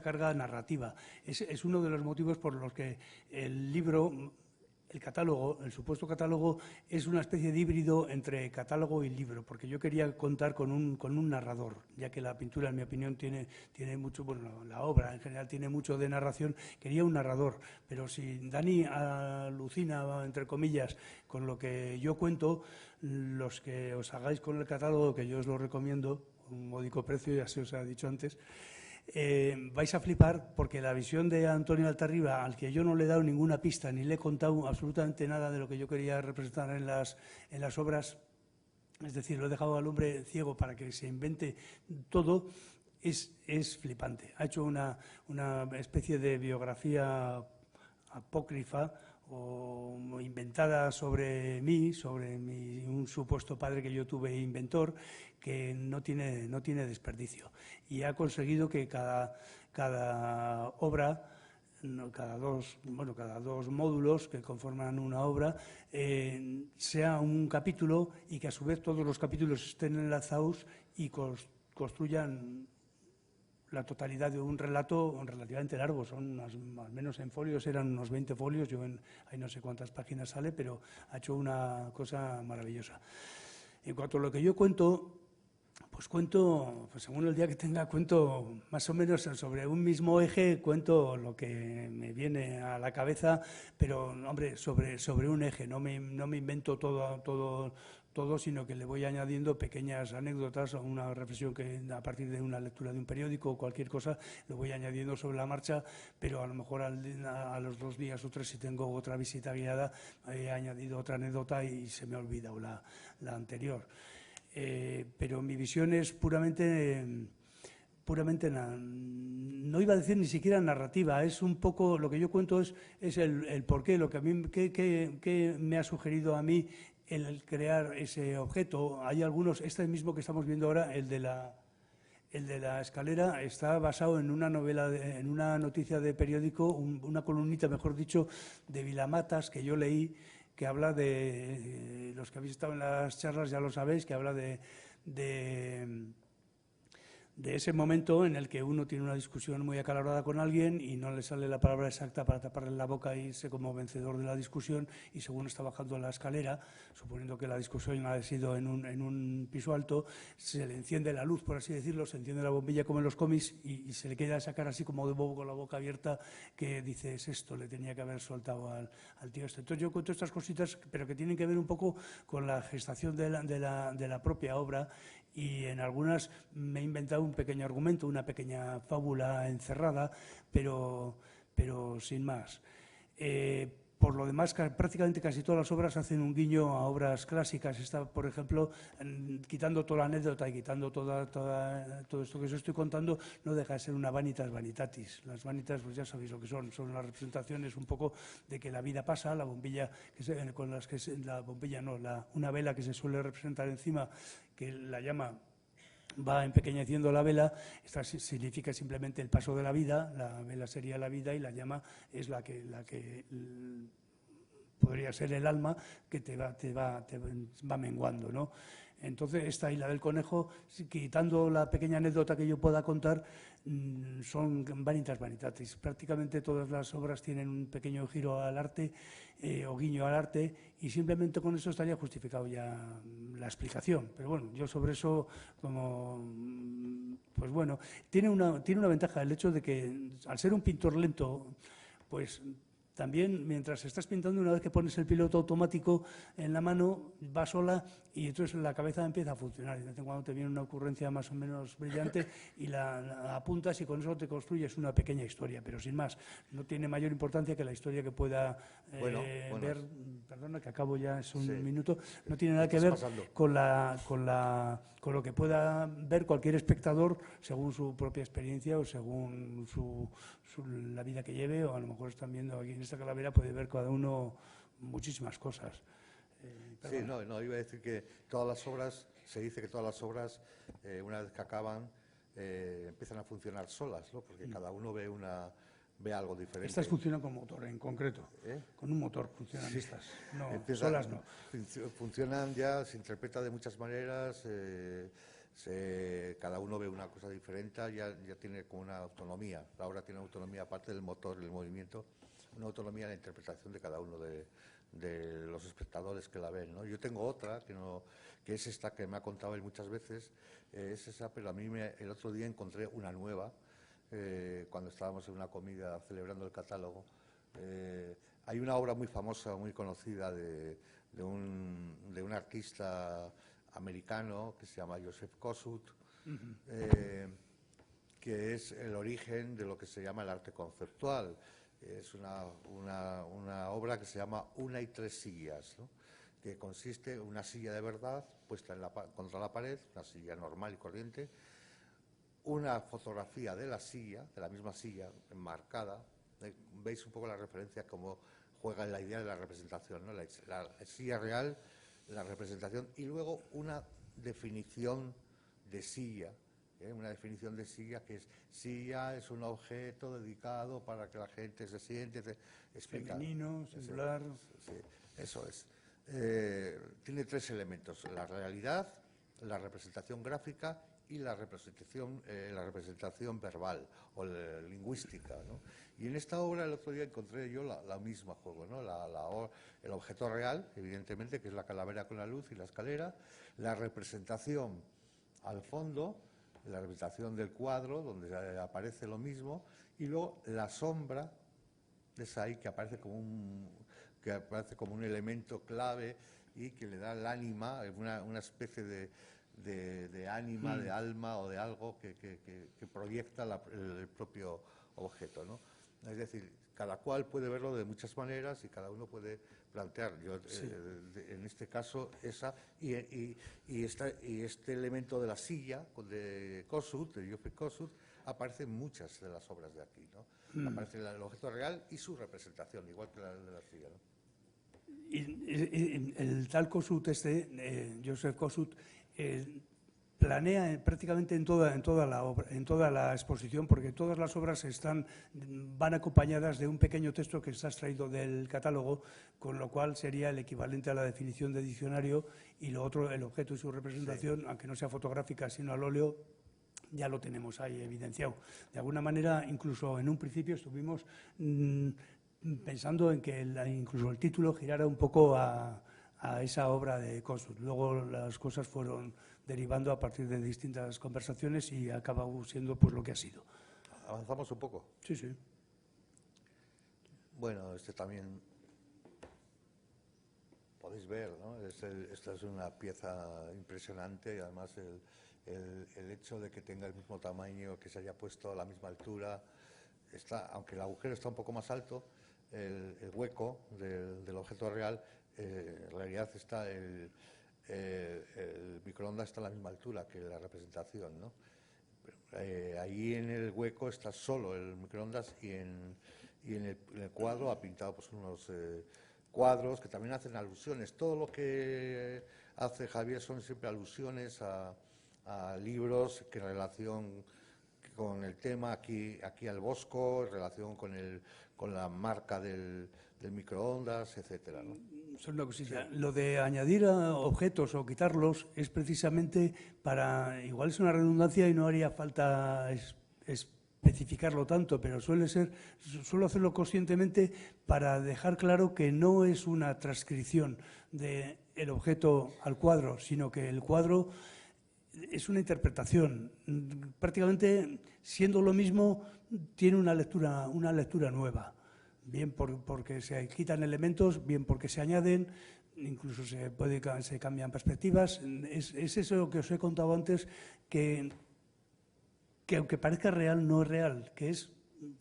carga narrativa. Es uno de los motivos por los que el libro, el catálogo, el supuesto catálogo, es una especie de híbrido entre catálogo y libro, porque yo quería contar con un narrador, ya que la pintura, en mi opinión, tiene mucho, bueno, la obra en general tiene mucho de narración. Quería un narrador, pero si Dani alucina, entre comillas, con lo que yo cuento, los que os hagáis con el catálogo, que yo os lo recomiendo, un módico precio, ya se os ha dicho antes, vais a flipar, porque la visión de Antonio Altarriba, al que yo no le he dado ninguna pista ni le he contado absolutamente nada de lo que yo quería representar en las obras, es decir, lo he dejado al hombre ciego para que se invente todo, es flipante. Ha hecho una especie de biografía apócrifa o inventada sobre mí, sobre un supuesto padre que yo tuve inventor, que no tiene desperdicio. Y ha conseguido que cada obra, cada dos módulos que conforman una obra, sea un capítulo, y que a su vez todos los capítulos estén enlazados y construyan la totalidad de un relato relativamente largo. Son al menos en folios eran unos 20 folios, ahí no sé cuántas páginas sale, pero ha hecho una cosa maravillosa. En cuanto a lo que yo cuento, pues según el día que tenga, cuento más o menos sobre un mismo eje, cuento lo que me viene a la cabeza, pero, hombre, sobre un eje. No me invento todo, sino que le voy añadiendo pequeñas anécdotas o una reflexión que a partir de una lectura de un periódico o cualquier cosa, lo voy añadiendo sobre la marcha, pero a lo mejor a los 2 días o 3, si tengo otra visita guiada, he añadido otra anécdota y se me ha olvidado la anterior. Pero mi visión es puramente no iba a decir ni siquiera narrativa, es un poco, lo que yo cuento es el porqué, lo que a mí que me ha sugerido a mí el crear ese objeto. Hay algunos, este mismo que estamos viendo ahora, el de la escalera, está basado en una novela, en una noticia de periódico, una columnita, mejor dicho, de Vilamatas, que yo leí, que habla de, los que habéis estado en las charlas ya lo sabéis, que habla de ese momento en el que uno tiene una discusión muy acalorada con alguien y no le sale la palabra exacta para taparle la boca e irse como vencedor de la discusión, y según está bajando la escalera, suponiendo que la discusión ha sido en un piso alto, se le enciende la luz, por así decirlo, se enciende la bombilla como en los cómics y se le queda esa cara así como de bobo con la boca abierta, que dice, es esto, le tenía que haber soltado al tío este. Entonces yo cuento estas cositas, pero que tienen que ver un poco con la gestación de la propia obra, y en algunas me he inventado un pequeño argumento, una pequeña fábula encerrada, pero sin más. Por lo demás, prácticamente casi todas las obras hacen un guiño a obras clásicas. Esta, por ejemplo, quitando toda la anécdota y quitando todo esto que os estoy contando, no deja de ser una vanitas vanitatis. Las vanitas, pues ya sabéis lo que son las representaciones un poco de que la vida pasa, la bombilla, una vela que se suele representar encima, que la llama va empequeñeciendo la vela. Esta significa simplemente el paso de la vida, la vela sería la vida y la llama es la que podría ser el alma, que te va menguando, ¿no? Entonces, esta y la del conejo, quitando la pequeña anécdota que yo pueda contar, son vanitas vanitatis. Prácticamente todas las obras tienen un pequeño giro al arte o guiño al arte, y simplemente con eso estaría justificado ya la explicación. Pero bueno, yo sobre eso, pues bueno, tiene una ventaja el hecho de que, al ser un pintor lento, pues también, mientras estás pintando, una vez que pones el piloto automático en la mano, va sola y entonces la cabeza empieza a funcionar. Y de vez en cuando te viene una ocurrencia más o menos brillante y la apuntas, y con eso te construyes una pequeña historia, pero sin más. No tiene mayor importancia que la historia que pueda ver. Perdona, que acabo ya, es un minuto. No tiene nada que ver con lo que pueda ver cualquier espectador según su propia experiencia o según la vida que lleve, o a lo mejor están viendo aquí en esta calavera, puede ver cada uno muchísimas cosas. Sí, no, iba a decir que todas las obras, se dice que todas las obras, una vez que acaban, empiezan a funcionar solas, ¿no? Porque cada uno ve algo diferente. Estas funcionan con motor, en concreto. Con un motor funcionan estas. No, solas no. Funcionan ya, se interpreta de muchas maneras, cada uno ve una cosa diferente, ya tiene como una autonomía. La obra tiene autonomía, aparte del motor, el movimiento, una autonomía en la interpretación de cada uno de los espectadores que la ven, ¿no? Yo tengo otra, que es esta que me ha contado él muchas veces, es esa, pero a mí el otro día encontré una nueva, cuando estábamos en una comida celebrando el catálogo. Hay una obra muy famosa, muy conocida de un artista americano que se llama Joseph Kosuth, que es el origen de lo que se llama el arte conceptual. Es una obra que se llama Una y tres sillas, ¿no? Que consiste en una silla de verdad puesta contra la pared, una silla normal y corriente, una fotografía de la silla, de la misma silla, enmarcada. Veis un poco la referencia, cómo juega en la idea de la representación, ¿no? La silla real, la representación, y luego una definición de silla. Una definición de silla que es: silla es un objeto dedicado para que la gente se siente, explica. Femenino, singular. Sí, eso es. Tiene tres elementos: la realidad, la representación gráfica y la representación verbal o lingüística, ¿no? Y en esta obra el otro día encontré yo la misma juego, ¿no? El objeto real, evidentemente, que es la calavera con la luz y la escalera, la representación al fondo, la representación del cuadro, donde aparece lo mismo, y luego la sombra, es ahí que aparece como un elemento clave y que le da el ánima, una especie de ánima, de alma o de algo que proyecta el propio objeto, ¿no? Es decir, cada cual puede verlo de muchas maneras y cada uno puede plantear. Yo, en este caso, esa y este elemento de la silla de Kosuth, de Joseph Kosuth, aparece en muchas de las obras de aquí, ¿no? Aparece el objeto real y su representación, igual que la de la silla, ¿no? Y el tal Kosuth, Joseph Kosuth, planea prácticamente en toda la obra, en toda la exposición, porque todas las obras van acompañadas de un pequeño texto que está extraído del catálogo, con lo cual sería el equivalente a la definición de diccionario, y lo otro, el objeto y su representación, aunque no sea fotográfica sino al óleo, ya lo tenemos ahí evidenciado. De alguna manera, incluso en un principio estuvimos pensando en que incluso el título girara un poco a esa obra de Kosuth. Luego las cosas fueron derivando a partir de distintas conversaciones y ha acabado siendo pues lo que ha sido. ¿Avanzamos un poco? Sí, sí. Bueno, también podéis ver, ¿no? Esta es una pieza impresionante, y además el hecho de que tenga el mismo tamaño, que se haya puesto a la misma altura, aunque el agujero está un poco más alto, el hueco del objeto real, en realidad está el microondas está a la misma altura que la representación, ¿no? Ahí en el hueco está solo el microondas, y en el cuadro ha pintado pues unos cuadros que también hacen alusiones. Todo lo que hace Javier son siempre alusiones a libros que en relación con el tema, aquí al Bosco, en relación con la marca del microondas, etcétera, ¿no? Solo una cosilla. Sí. Lo de añadir objetos o quitarlos es precisamente para, igual es una redundancia y no haría falta especificarlo tanto, pero suelo hacerlo conscientemente para dejar claro que no es una transcripción del objeto al cuadro, sino que el cuadro es una interpretación. Prácticamente, siendo lo mismo, tiene una lectura nueva. Bien porque se quitan elementos, bien porque se añaden, incluso se cambian perspectivas. Es eso que os he contado antes, que aunque parezca real, no es real, que es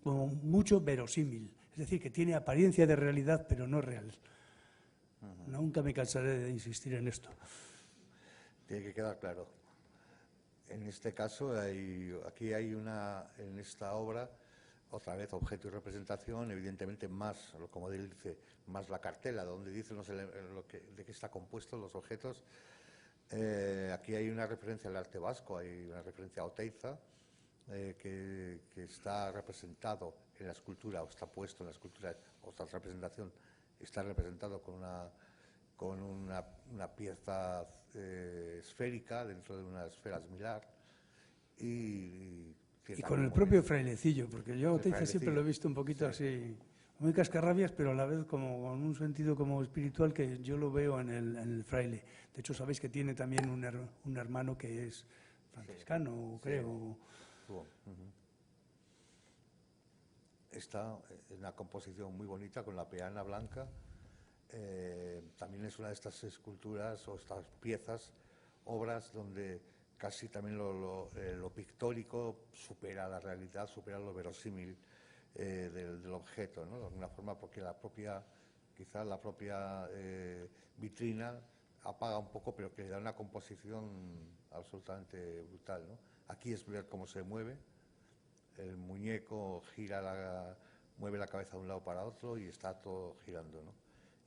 como mucho verosímil. Es decir, que tiene apariencia de realidad, pero no es real. Nunca me cansaré de insistir en esto. Tiene que quedar claro. En este caso, aquí hay en esta obra, otra vez objeto y representación, evidentemente más, como él dice, más la cartela, donde dicen de qué está compuesto los objetos. Aquí hay una referencia al arte vasco, hay una referencia a Oteiza, que está representado en la escultura, o está puesto en la escultura, otra representación, está representado con una pieza esférica dentro de una esfera similar y con el propio frailecillo, porque yo Oteiza siempre lo he visto un poquito así, muy cascarrabias, pero a la vez como con un sentido como espiritual que yo lo veo en el fraile. De hecho, sabéis que tiene también un hermano que es franciscano, creo. Esta es una composición muy bonita con la peana blanca. También es una de estas esculturas o estas piezas, obras donde casi también lo pictórico supera la realidad, supera lo verosímil del objeto, ¿no? De alguna forma, porque quizás la propia vitrina apaga un poco, pero que le da una composición absolutamente brutal, ¿no? Aquí es ver cómo se mueve, el muñeco mueve la cabeza de un lado para otro y está todo girando, ¿no?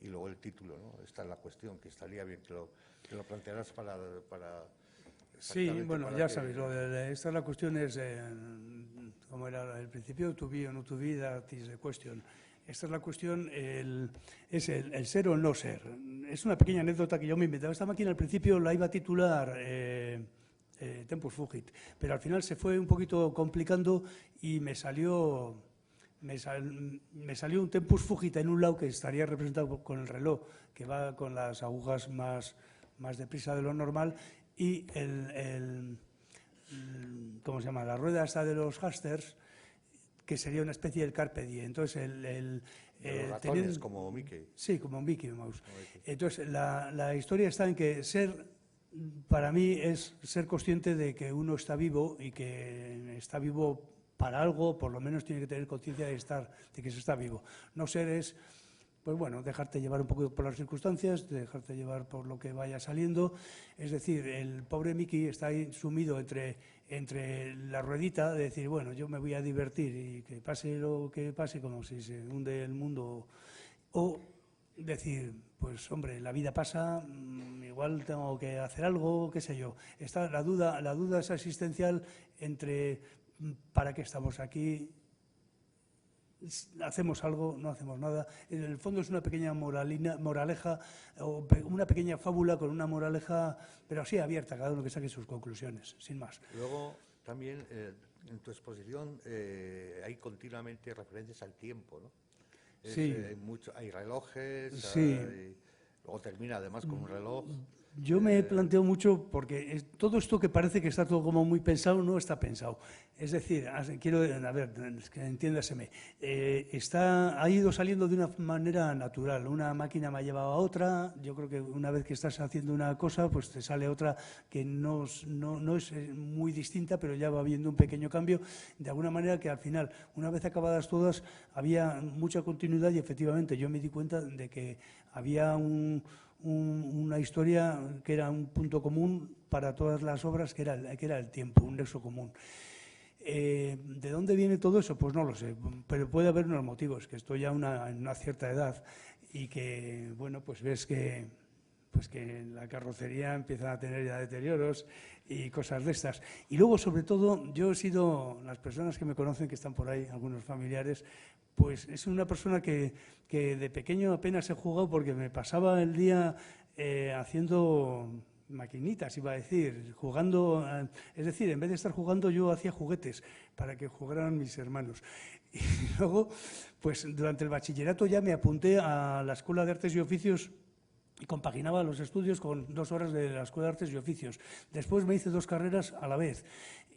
Y luego el título, ¿no? Esta es la cuestión, que estaría bien que lo plantearas para sí, bueno, ya sabéis, esta es la cuestión, como era el principio, to be or not to be, that is the question. Esta es la cuestión, es el ser o el no ser. Es una pequeña anécdota que yo me he inventado. Esta máquina al principio la iba a titular Tempus Fugit, pero al final se fue un poquito complicando y me salió un Tempus Fugit en un lado que estaría representado con el reloj, que va con las agujas más deprisa de lo normal, y ¿cómo se llama? La rueda esta de los hasters, que sería una especie del Carpe Diem. Entonces, los ratones, como Mickey. Sí, como Mickey Mouse. Entonces, la historia está en que para mí es ser consciente de que uno está vivo y que está vivo para algo, por lo menos tiene que tener conciencia de que se está vivo. No ser es, pues bueno, dejarte llevar un poco por las circunstancias, dejarte llevar por lo que vaya saliendo. Es decir, el pobre Mickey está ahí sumido entre la ruedita de decir, bueno, yo me voy a divertir y que pase lo que pase, como si se hunde el mundo, o decir, pues hombre, la vida pasa, igual tengo que hacer algo, qué sé yo. Está la duda es existencial entre ¿para qué estamos aquí? ¿Hacemos algo? ¿No hacemos nada? En el fondo es una pequeña moraleja, o una pequeña fábula con una moraleja, pero así abierta, cada uno que saque sus conclusiones, sin más. Luego, también en tu exposición hay continuamente referencias al tiempo, ¿no? Sí. Hay relojes, sí. Luego termina además con un reloj. Yo me he planteado mucho, porque todo esto que parece que está todo como muy pensado, no está pensado. Es decir, entiéndaseme, ha ido saliendo de una manera natural. Una máquina me ha llevado a otra. Yo creo que una vez que estás haciendo una cosa, pues te sale otra que no es muy distinta, pero ya va habiendo un pequeño cambio. De alguna manera que al final, una vez acabadas todas, había mucha continuidad y efectivamente yo me di cuenta de que había una historia que era un punto común para todas las obras, que era el tiempo, un nexo común. ¿De dónde viene todo eso? Pues no lo sé, pero puede haber unos motivos, que estoy ya en una cierta edad y que, bueno, pues ves que pues que la carrocería empieza a tener ya deterioros y cosas de estas. Y luego, sobre todo, yo he sido, las personas que me conocen, que están por ahí, algunos familiares, pues es una persona que de pequeño apenas he jugado porque me pasaba el día haciendo maquinitas, iba a decir, jugando, es decir, en vez de estar jugando yo hacía juguetes para que jugaran mis hermanos. Y luego, pues durante el bachillerato ya me apunté a la Escuela de Artes y Oficios y compaginaba los estudios con 2 horas de la Escuela de Artes y Oficios. Después me hice 2 carreras a la vez.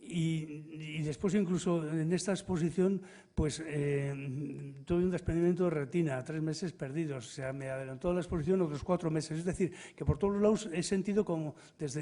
Y después incluso en esta exposición pues tuve un desprendimiento de retina, 3 meses perdidos, o sea, me adelantó la exposición otros 4 meses, es decir, que por todos lados he sentido como,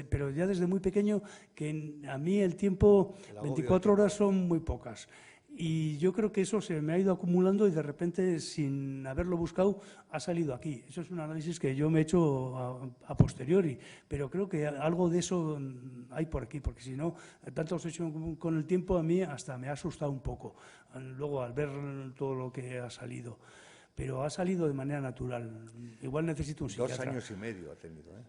pero ya desde muy pequeño, que a mí el tiempo, 24 horas son muy pocas. Y yo creo que eso se me ha ido acumulando y de repente, sin haberlo buscado, ha salido aquí. Eso es un análisis que yo me he hecho a posteriori, pero creo que algo de eso hay por aquí, porque si no, tanto os he hecho con el tiempo, a mí hasta me ha asustado un poco, luego al ver todo lo que ha salido. Pero ha salido de manera natural. Igual necesito un psiquiatra. 2 años y medio ha tenido, ¿eh?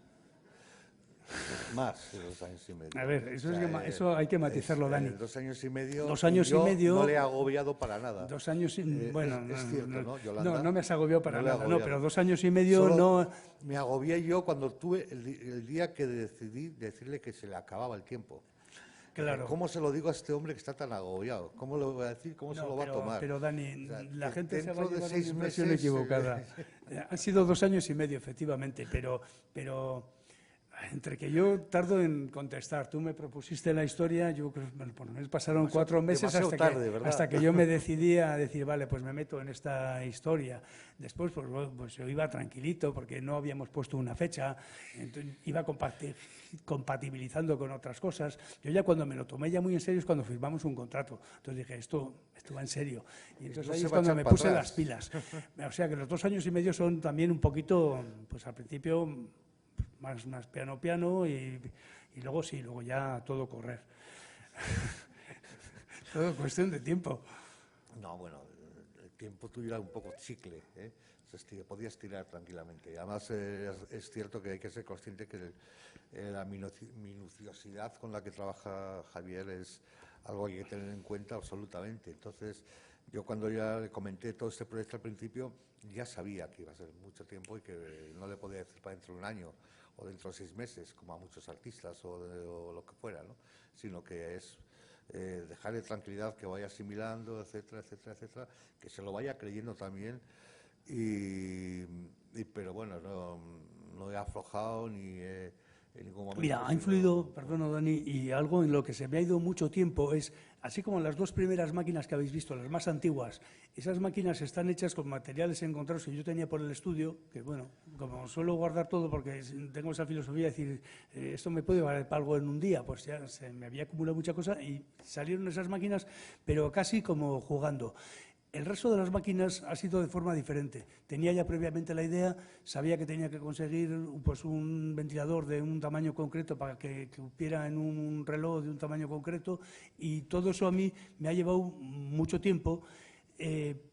Más de 2 años y medio. A ver, eso, eso hay que matizarlo, Dani. 2 años y medio. 2 años y medio. No le he agobiado para nada. 2 años y bueno, es cierto, ¿no, Yolanda? No me has agobiado para nada, no, pero 2 años y medio no. Me agobié yo cuando tuve el día que decidí decirle que se le acababa el tiempo. Claro. ¿Cómo se lo digo a este hombre que está tan agobiado? ¿Cómo lo voy a decir? ¿Cómo se lo va a tomar? Pero Dani, o sea, la gente se va a llevar una impresión equivocada. Han sido 2 años y medio, efectivamente, pero entre que yo tardo en contestar, tú me propusiste la historia, yo creo que por lo menos pasaron 4 meses hasta que yo me decidí a decir, vale, pues me meto en esta historia. Después, pues yo iba tranquilito porque no habíamos puesto una fecha, entonces iba compatibilizando con otras cosas. Yo ya cuando me lo tomé ya muy en serio es cuando firmamos un contrato. Entonces dije, esto va en serio. Y entonces ahí es cuando me puse las pilas. O sea que los 2 años y medio son también un poquito, pues al principio más piano y luego sí, luego ya todo correr. Todo cuestión de tiempo. No, bueno, el tiempo tuyo era un poco chicle, ¿eh? Podías tirar tranquilamente. Y además es cierto que hay que ser consciente que la minuciosidad con la que trabaja Javier es algo que hay que tener en cuenta absolutamente. Entonces, yo cuando ya le comenté todo este proyecto al principio, ya sabía que iba a ser mucho tiempo y que no le podía decir para dentro de 1 año o dentro de 6 meses, como a muchos artistas o lo que fuera, ¿no? Sino que es dejarle tranquilidad, que vaya asimilando, etcétera, etcétera, etcétera, que se lo vaya creyendo también. Pero bueno, no he aflojado ni en ningún momento. Mira, ha influido, perdona Dani, y algo en lo que se me ha ido mucho tiempo es, así como las 2 primeras máquinas que habéis visto, las más antiguas, esas máquinas están hechas con materiales encontrados que yo tenía por el estudio, que bueno, como suelo guardar todo porque tengo esa filosofía de decir, esto me puede valer para algo en un día, pues ya se me había acumulado mucha cosa y salieron esas máquinas, pero casi como jugando. El resto de las máquinas ha sido de forma diferente. Tenía ya previamente la idea, sabía que tenía que conseguir pues, un ventilador de un tamaño concreto para que cupiera en un reloj de un tamaño concreto y todo eso a mí me ha llevado mucho tiempo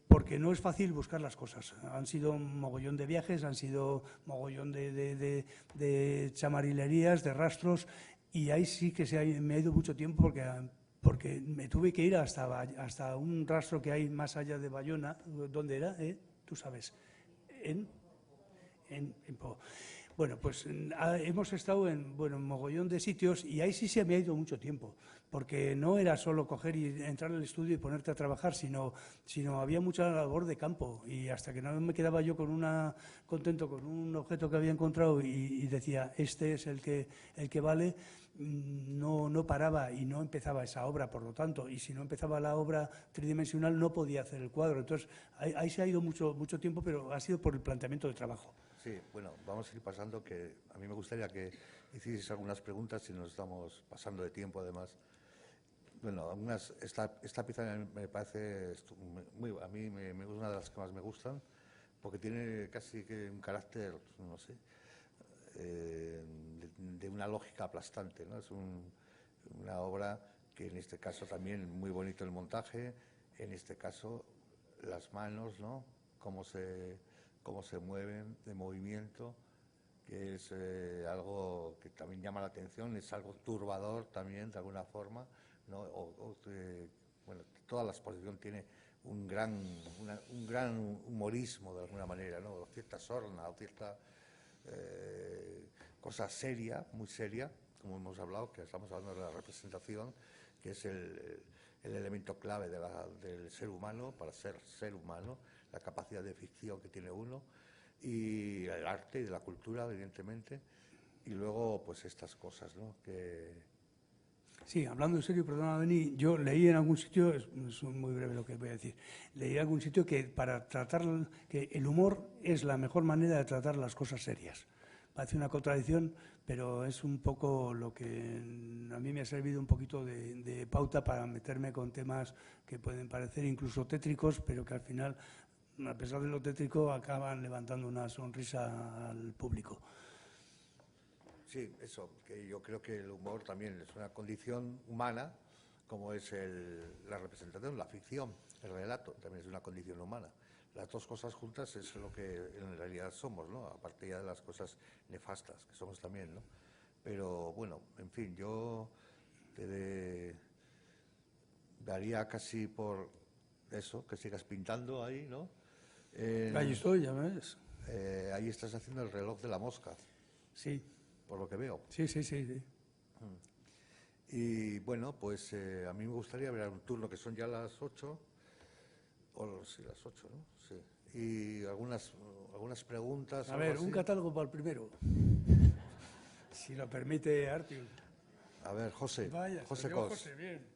porque no es fácil buscar las cosas. Han sido un mogollón de viajes, han sido mogollón de chamarilerías, de rastros y ahí sí que me ha ido mucho tiempo porque me tuve que ir hasta un rastro que hay más allá de Bayona. ¿Dónde era? Tú sabes. En Po. Bueno, pues hemos estado en un mogollón de sitios y ahí sí se me ha ido mucho tiempo, porque no era solo coger y entrar al estudio y ponerte a trabajar, sino había mucha labor de campo y hasta que no me quedaba yo contento con un objeto que había encontrado y decía, este es el que vale, no paraba y no empezaba esa obra, por lo tanto, y si no empezaba la obra tridimensional no podía hacer el cuadro. Entonces, ahí se ha ido mucho tiempo, pero ha sido por el planteamiento de trabajo. Sí, bueno, vamos a ir pasando, que a mí me gustaría que hicieseis algunas preguntas, si nos estamos pasando de tiempo, además. Bueno, esta pieza me parece, a mí es una de las que más me gustan, porque tiene casi que un carácter, no sé, de una lógica aplastante, ¿no? Es una obra que en este caso también muy bonito el montaje, en este caso las manos, ¿no? Cómo se mueven, de movimiento, que es algo que también llama la atención, es algo turbador también, de alguna forma, ¿no? Bueno, toda la exposición tiene un gran humorismo, de alguna manera, ¿no? Cierta sorna, o cierta cosa seria, muy seria, como hemos hablado, que estamos hablando de la representación, que es el elemento clave del ser humano, para ser ser humano, la capacidad de ficción que tiene uno, y el arte y de la cultura, evidentemente, y luego pues estas cosas, ¿no? Sí, hablando en serio, perdona, Dani, yo leí en algún sitio, es muy breve lo que voy a decir, leí en algún sitio que para tratar, que el humor es la mejor manera de tratar las cosas serias. Parece una contradicción, pero es un poco lo que a mí me ha servido un poquito de pauta para meterme con temas que pueden parecer incluso tétricos, pero que al final, a pesar de lo tétrico, acaban levantando una sonrisa al público. Sí, eso, que yo creo que el humor también es una condición humana, como es la representación, la ficción, el relato, también es una condición humana. Las dos cosas juntas es lo que en realidad somos, ¿no? Aparte ya de las cosas nefastas que somos también, ¿no? Pero bueno, en fin, yo te daría casi por eso, que sigas pintando ahí, ¿no? Ahí estoy, ya ves. Ahí estás haciendo el reloj de la mosca. Sí. Por lo que veo. Sí. Y bueno, pues a mí me gustaría ver un turno, que son ya las 8, o sí, las 8, ¿no? Sí. Y algunas preguntas. A ver, un catálogo para el primero. Si lo permite Artium. A ver, José. Vaya, José Cos. José, bien.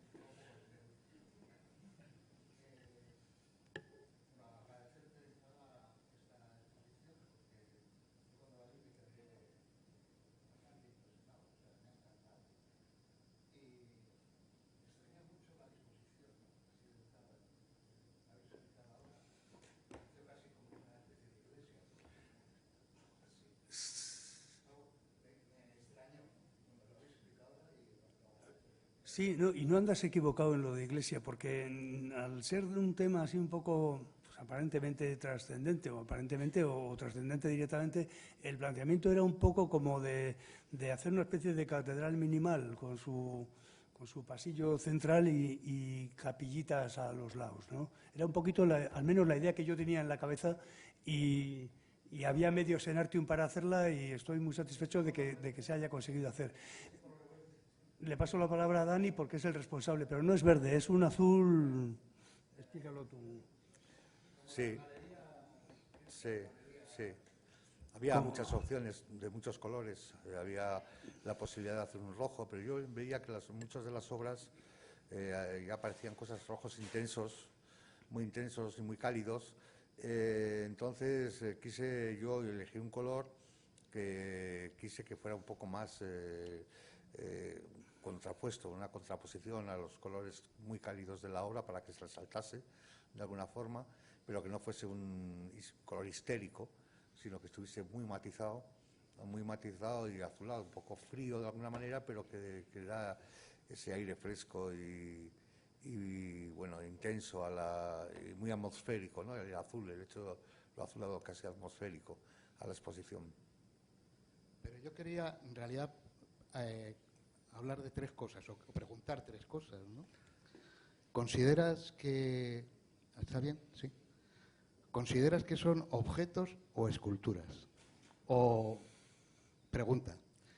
Sí, no, y no andas equivocado en lo de Iglesia, porque al ser de un tema así un poco pues, aparentemente trascendente, o aparentemente o trascendente directamente, el planteamiento era un poco como de hacer una especie de catedral minimal con su pasillo central y capillitas a los lados, ¿no? Era un poquito, al menos la idea que yo tenía en la cabeza, y había medios en Artium para hacerla, y estoy muy satisfecho de que se haya conseguido hacer. Le paso la palabra a Dani porque es el responsable, pero no es verde, es un azul. Explícalo tú. Sí. Había muchas opciones de muchos colores. Había la posibilidad de hacer un rojo, pero yo veía que muchas de las obras ya aparecían cosas rojos intensos, muy intensos y muy cálidos. Entonces yo elegí un color que quise que fuera un poco más contrapuesto, una contraposición a los colores muy cálidos de la obra, para que se resaltase de alguna forma, pero que no fuese un color histérico, sino que estuviese muy matizado y azulado, un poco frío de alguna manera, pero que da ese aire fresco y bueno, intenso, y muy atmosférico, ¿no? El azul, el hecho lo azulado casi atmosférico a la exposición. Pero yo quería, en realidad, hablar de tres cosas, o preguntar tres cosas, ¿no? ¿Consideras que... ¿Está bien? Sí. ¿Consideras que son objetos o esculturas? O, pregunta,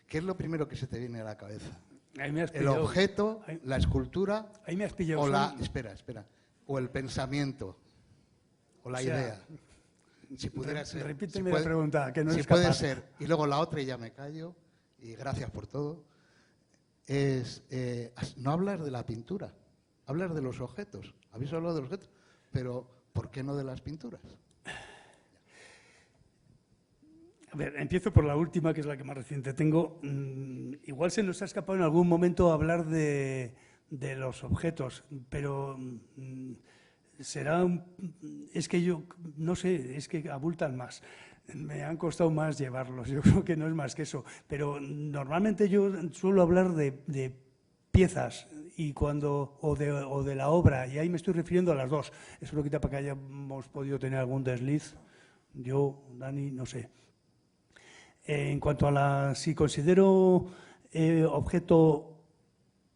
¿qué es lo primero que se te viene a la cabeza? ¿El objeto, la escultura, ahí me has pillado, o la... Espera. O el pensamiento, o la idea? Si pudiera ser... Repíteme la pregunta, que no si es capaz. puede ser. Y luego la otra, y ya me callo, y gracias por todo, es... no hablas de la pintura, hablas de los objetos. Habéis hablado de los objetos, pero ¿por qué no de las pinturas? A ver, empiezo por la última, que es la que más reciente tengo. Igual se nos ha escapado en algún momento hablar de los objetos, pero es que yo, no sé, es que abultan más. Me han costado más llevarlos, yo creo que no es más que eso. Pero normalmente yo suelo hablar de piezas o de la obra, y ahí me estoy refiriendo a las dos. Eso no quita para que hayamos podido tener algún desliz. Yo, Dani, no sé. En cuanto a si considero objeto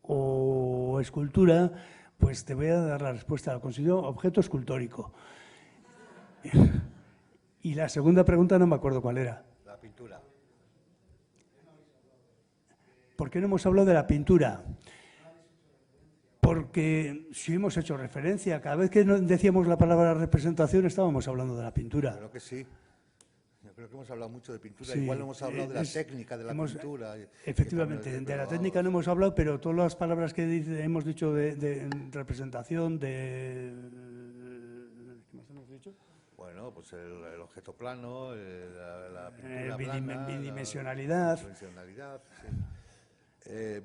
o escultura, pues te voy a dar la respuesta. Lo considero objeto escultórico. Y la segunda pregunta no me acuerdo cuál era. La pintura. ¿Por qué no hemos hablado de la pintura? Porque si hemos hecho referencia, cada vez que decíamos la palabra representación estábamos hablando de la pintura. Creo que sí. Yo creo que hemos hablado mucho de pintura. Sí, Igual no hemos hablado de la técnica de la pintura. Efectivamente, de la técnica no hemos hablado, pero todas las palabras que hemos dicho de representación, ¿qué más hemos dicho? Bueno, pues el objeto plano, la pintura plana, bidimensionalidad. Bidimensionalidad, sí.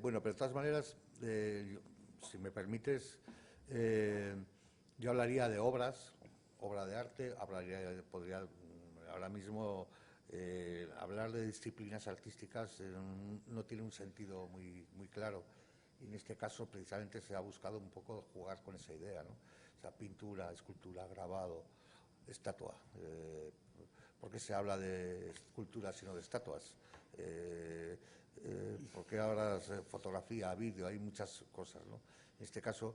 Bueno, pero de todas maneras, si me permites, yo hablaría de obra de arte, podría ahora mismo hablar de disciplinas artísticas no tiene un sentido muy claro. Y en este caso, precisamente, se ha buscado un poco jugar con esa idea, ¿no? O sea, pintura, escultura, grabado, estatua. ¿Por qué se habla de esculturas sino de estatuas? Porque ahora fotografía, vídeo, hay muchas cosas, ¿no? En este caso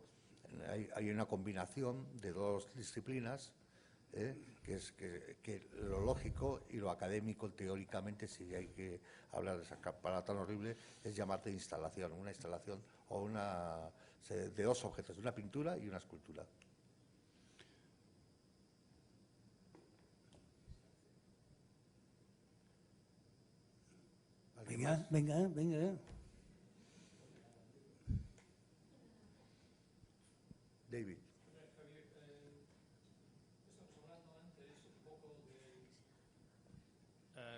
hay una combinación de dos disciplinas, que es que lo lógico y lo académico, teóricamente, si hay que hablar de esa palabra tan horrible, es llamarte instalación, una instalación o de dos objetos, una pintura y una escultura. Venga. David.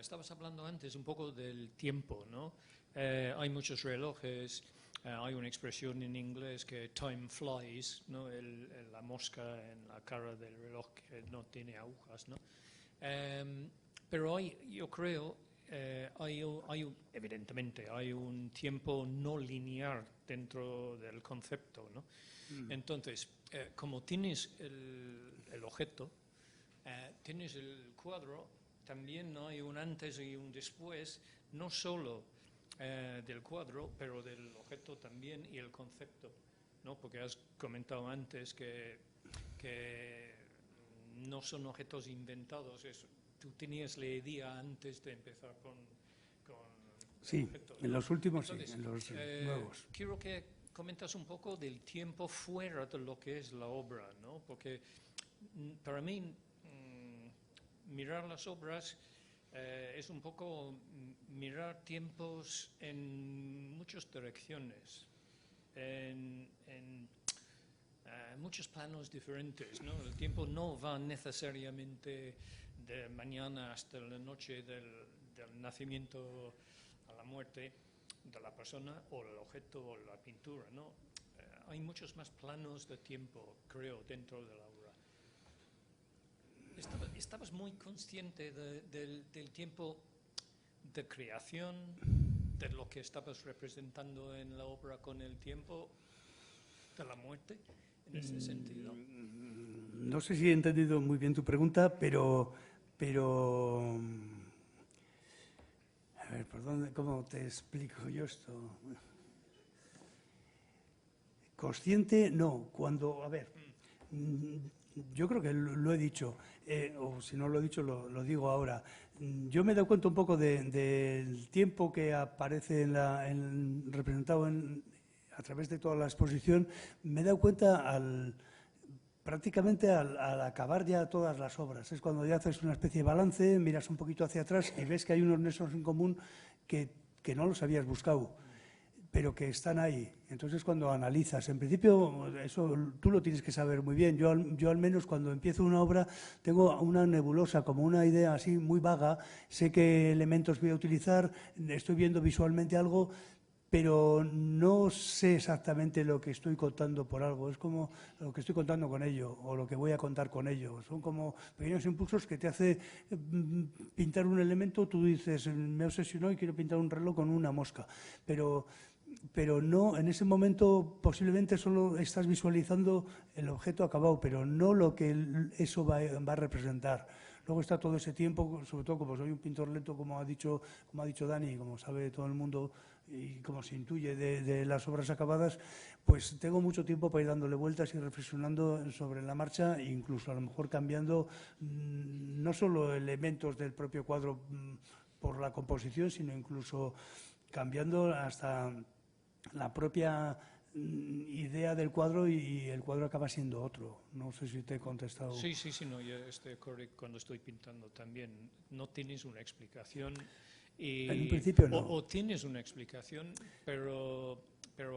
Estabas hablando antes un poco del tiempo, ¿no? Hay muchos relojes, hay una expresión en inglés que time flies, ¿no? La mosca en la cara del reloj que no tiene agujas, ¿no? Pero yo creo, evidentemente, hay un tiempo no lineal dentro del concepto, ¿no? Entonces, como tienes el objeto, tienes el cuadro, también hay un antes y un después, no solo del cuadro, pero del objeto también y el concepto, ¿no? Porque has comentado antes que no son objetos inventados, tú tenías la idea antes de empezar con sí, objetos, ¿no? En los últimos. Entonces, sí, en los nuevos. Quiero que comentas un poco del tiempo fuera de lo que es la obra, ¿no? Porque para mí mirar las obras es un poco mirar tiempos en muchas direcciones, en muchos planos diferentes, ¿no? El tiempo no va necesariamente de mañana hasta la noche del nacimiento a la muerte de la persona o el objeto o la pintura, ¿no? Hay muchos más planos de tiempo, creo, dentro de la obra. ¿Estabas muy consciente del tiempo de creación, de lo que estabas representando en la obra con el tiempo de la muerte, en ese sentido? No sé si he entendido muy bien tu pregunta, pero a ver, ¿cómo te explico yo esto? Consciente, no. A ver, yo creo que lo he dicho, o si no lo he dicho, lo digo ahora. Yo me he dado cuenta un poco del tiempo que aparece representado a través de toda la exposición. Me he dado cuenta prácticamente al acabar ya todas las obras. Es cuando ya haces una especie de balance, miras un poquito hacia atrás y ves que hay unos nexos en común que no los habías buscado, pero que están ahí. Entonces, cuando analizas, en principio, eso tú lo tienes que saber muy bien. Yo al menos, cuando empiezo una obra, tengo una nebulosa, como una idea así muy vaga. Sé qué elementos voy a utilizar, estoy viendo visualmente algo, pero no sé exactamente lo que estoy contando por algo. Es como lo que estoy contando con ello o lo que voy a contar con ello. Son como pequeños impulsos que te hace pintar un elemento. Tú dices, me obsesionó y quiero pintar un reloj con una mosca. Pero no, en ese momento posiblemente solo estás visualizando el objeto acabado, pero no lo que eso va a representar. Luego está todo ese tiempo, sobre todo como soy un pintor lento, como ha dicho Dani, y como sabe todo el mundo y como se intuye de las obras acabadas, pues tengo mucho tiempo para ir dándole vueltas y reflexionando sobre la marcha, e incluso a lo mejor cambiando no solo elementos del propio cuadro por la composición, sino incluso cambiando hasta la propia idea del cuadro, y el cuadro acaba siendo otro. No sé si te he contestado. Sí, no, yo cuando estoy pintando también no tienes una explicación. Y, en un principio no. O tienes una explicación, pero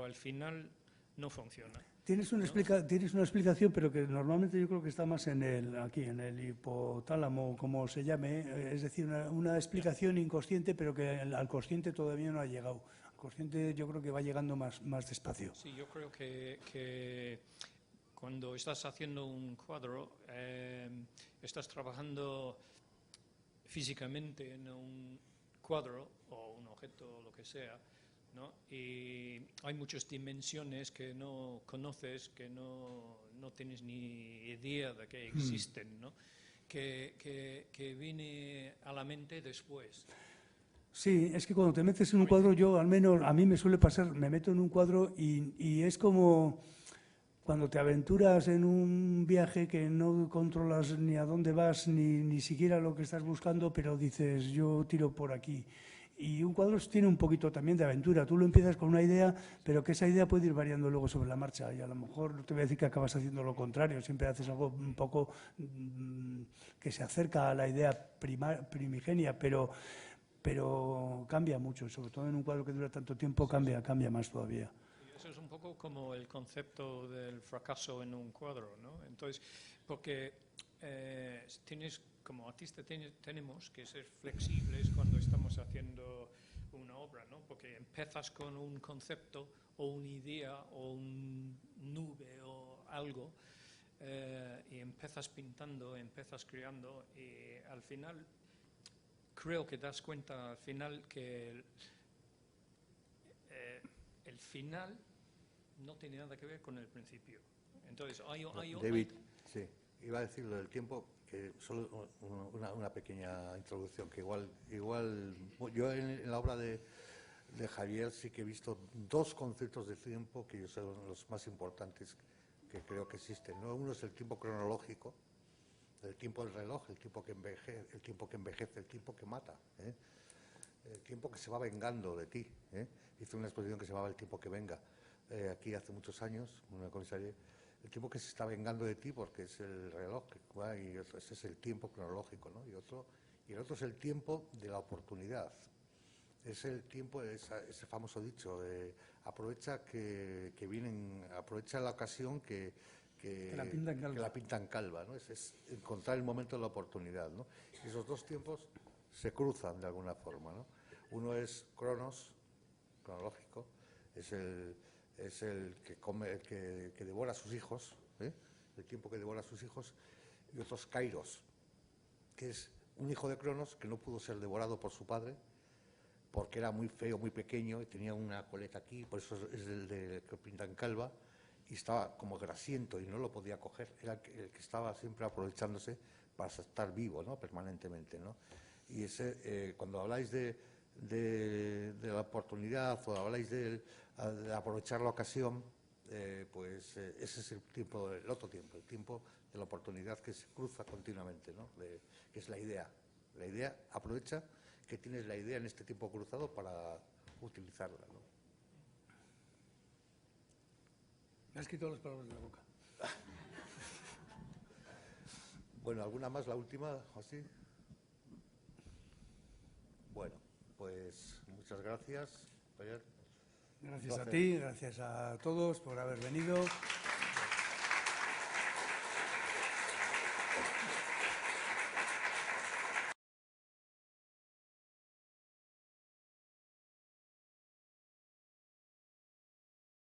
al final no funciona. Tienes una explicación, pero que normalmente yo creo que está más en el hipotálamo, como se llame, es decir, una explicación inconsciente, pero que al consciente todavía no ha llegado. Al consciente yo creo que va llegando más despacio. Sí, yo creo que cuando estás haciendo un cuadro, estás trabajando físicamente en un cuadro o un objeto o lo que sea, ¿no? Y hay muchas dimensiones que no conoces, que no tienes ni idea de que existen, ¿no? Que viene a la mente después. Sí, es que cuando te metes en un cuadro, yo al menos, a mí me suele pasar, me meto en un cuadro y es como cuando te aventuras en un viaje que no controlas ni a dónde vas, ni siquiera lo que estás buscando, pero dices, yo tiro por aquí. Y un cuadro tiene un poquito también de aventura. Tú lo empiezas con una idea, pero que esa idea puede ir variando luego sobre la marcha. Y a lo mejor no te voy a decir que acabas haciendo lo contrario, siempre haces algo un poco que se acerca a la idea primigenia, pero cambia mucho, sobre todo en un cuadro que dura tanto tiempo, cambia más todavía. Eso es un poco como el concepto del fracaso en un cuadro, ¿no? Entonces, porque como artista tenemos que ser flexibles cuando estamos haciendo una obra, ¿no? Porque empiezas con un concepto o una idea o una nube o algo y empiezas pintando, empiezas creando y al final creo que das cuenta al final que el final no tiene nada que ver con el principio. Entonces, David, sí, iba a decir lo del tiempo, que solo una pequeña introducción, que igual yo en la obra de Javier sí que he visto dos conceptos de tiempo que son los más importantes que creo que existen, ¿no? Uno es el tiempo cronológico, el tiempo del reloj, el tiempo que envejece, el tiempo que mata, ¿eh? El tiempo que se va vengando de ti, ¿eh? Hice una exposición que se llamaba El tiempo que venga, aquí hace muchos años, una comisaría, el tiempo que se está vengando de ti porque es el reloj, y ese es el tiempo cronológico, ¿no? Y el otro es el tiempo de la oportunidad. Es el tiempo, ese famoso dicho, aprovecha la ocasión que la pintan calva, ¿no? Es encontrar el momento de la oportunidad, ¿no? Y esos dos tiempos se cruzan de alguna forma, ¿no? Uno es cronológico, es el que come, el que devora a sus hijos, ¿eh? El tiempo que devora a sus hijos, y otro es kairos, que es un hijo de Cronos que no pudo ser devorado por su padre porque era muy feo, muy pequeño y tenía una coleta aquí, por eso es el de que pintan calva, y estaba como grasiento y no lo podía coger, era el que estaba siempre aprovechándose para estar vivo, ¿no? Permanentemente, ¿no? Y ese, cuando habláis de la oportunidad o habláis de aprovechar la ocasión, ese es el otro tiempo, el tiempo de la oportunidad que se cruza continuamente, ¿no? Que es la idea. La idea, aprovecha que tienes la idea en este tiempo cruzado para utilizarla, ¿no? Me has quitado las palabras de la boca. Bueno, ¿alguna más, la última, así? Bueno, pues muchas gracias, Javier. Gracias a ti, gracias a todos por haber venido.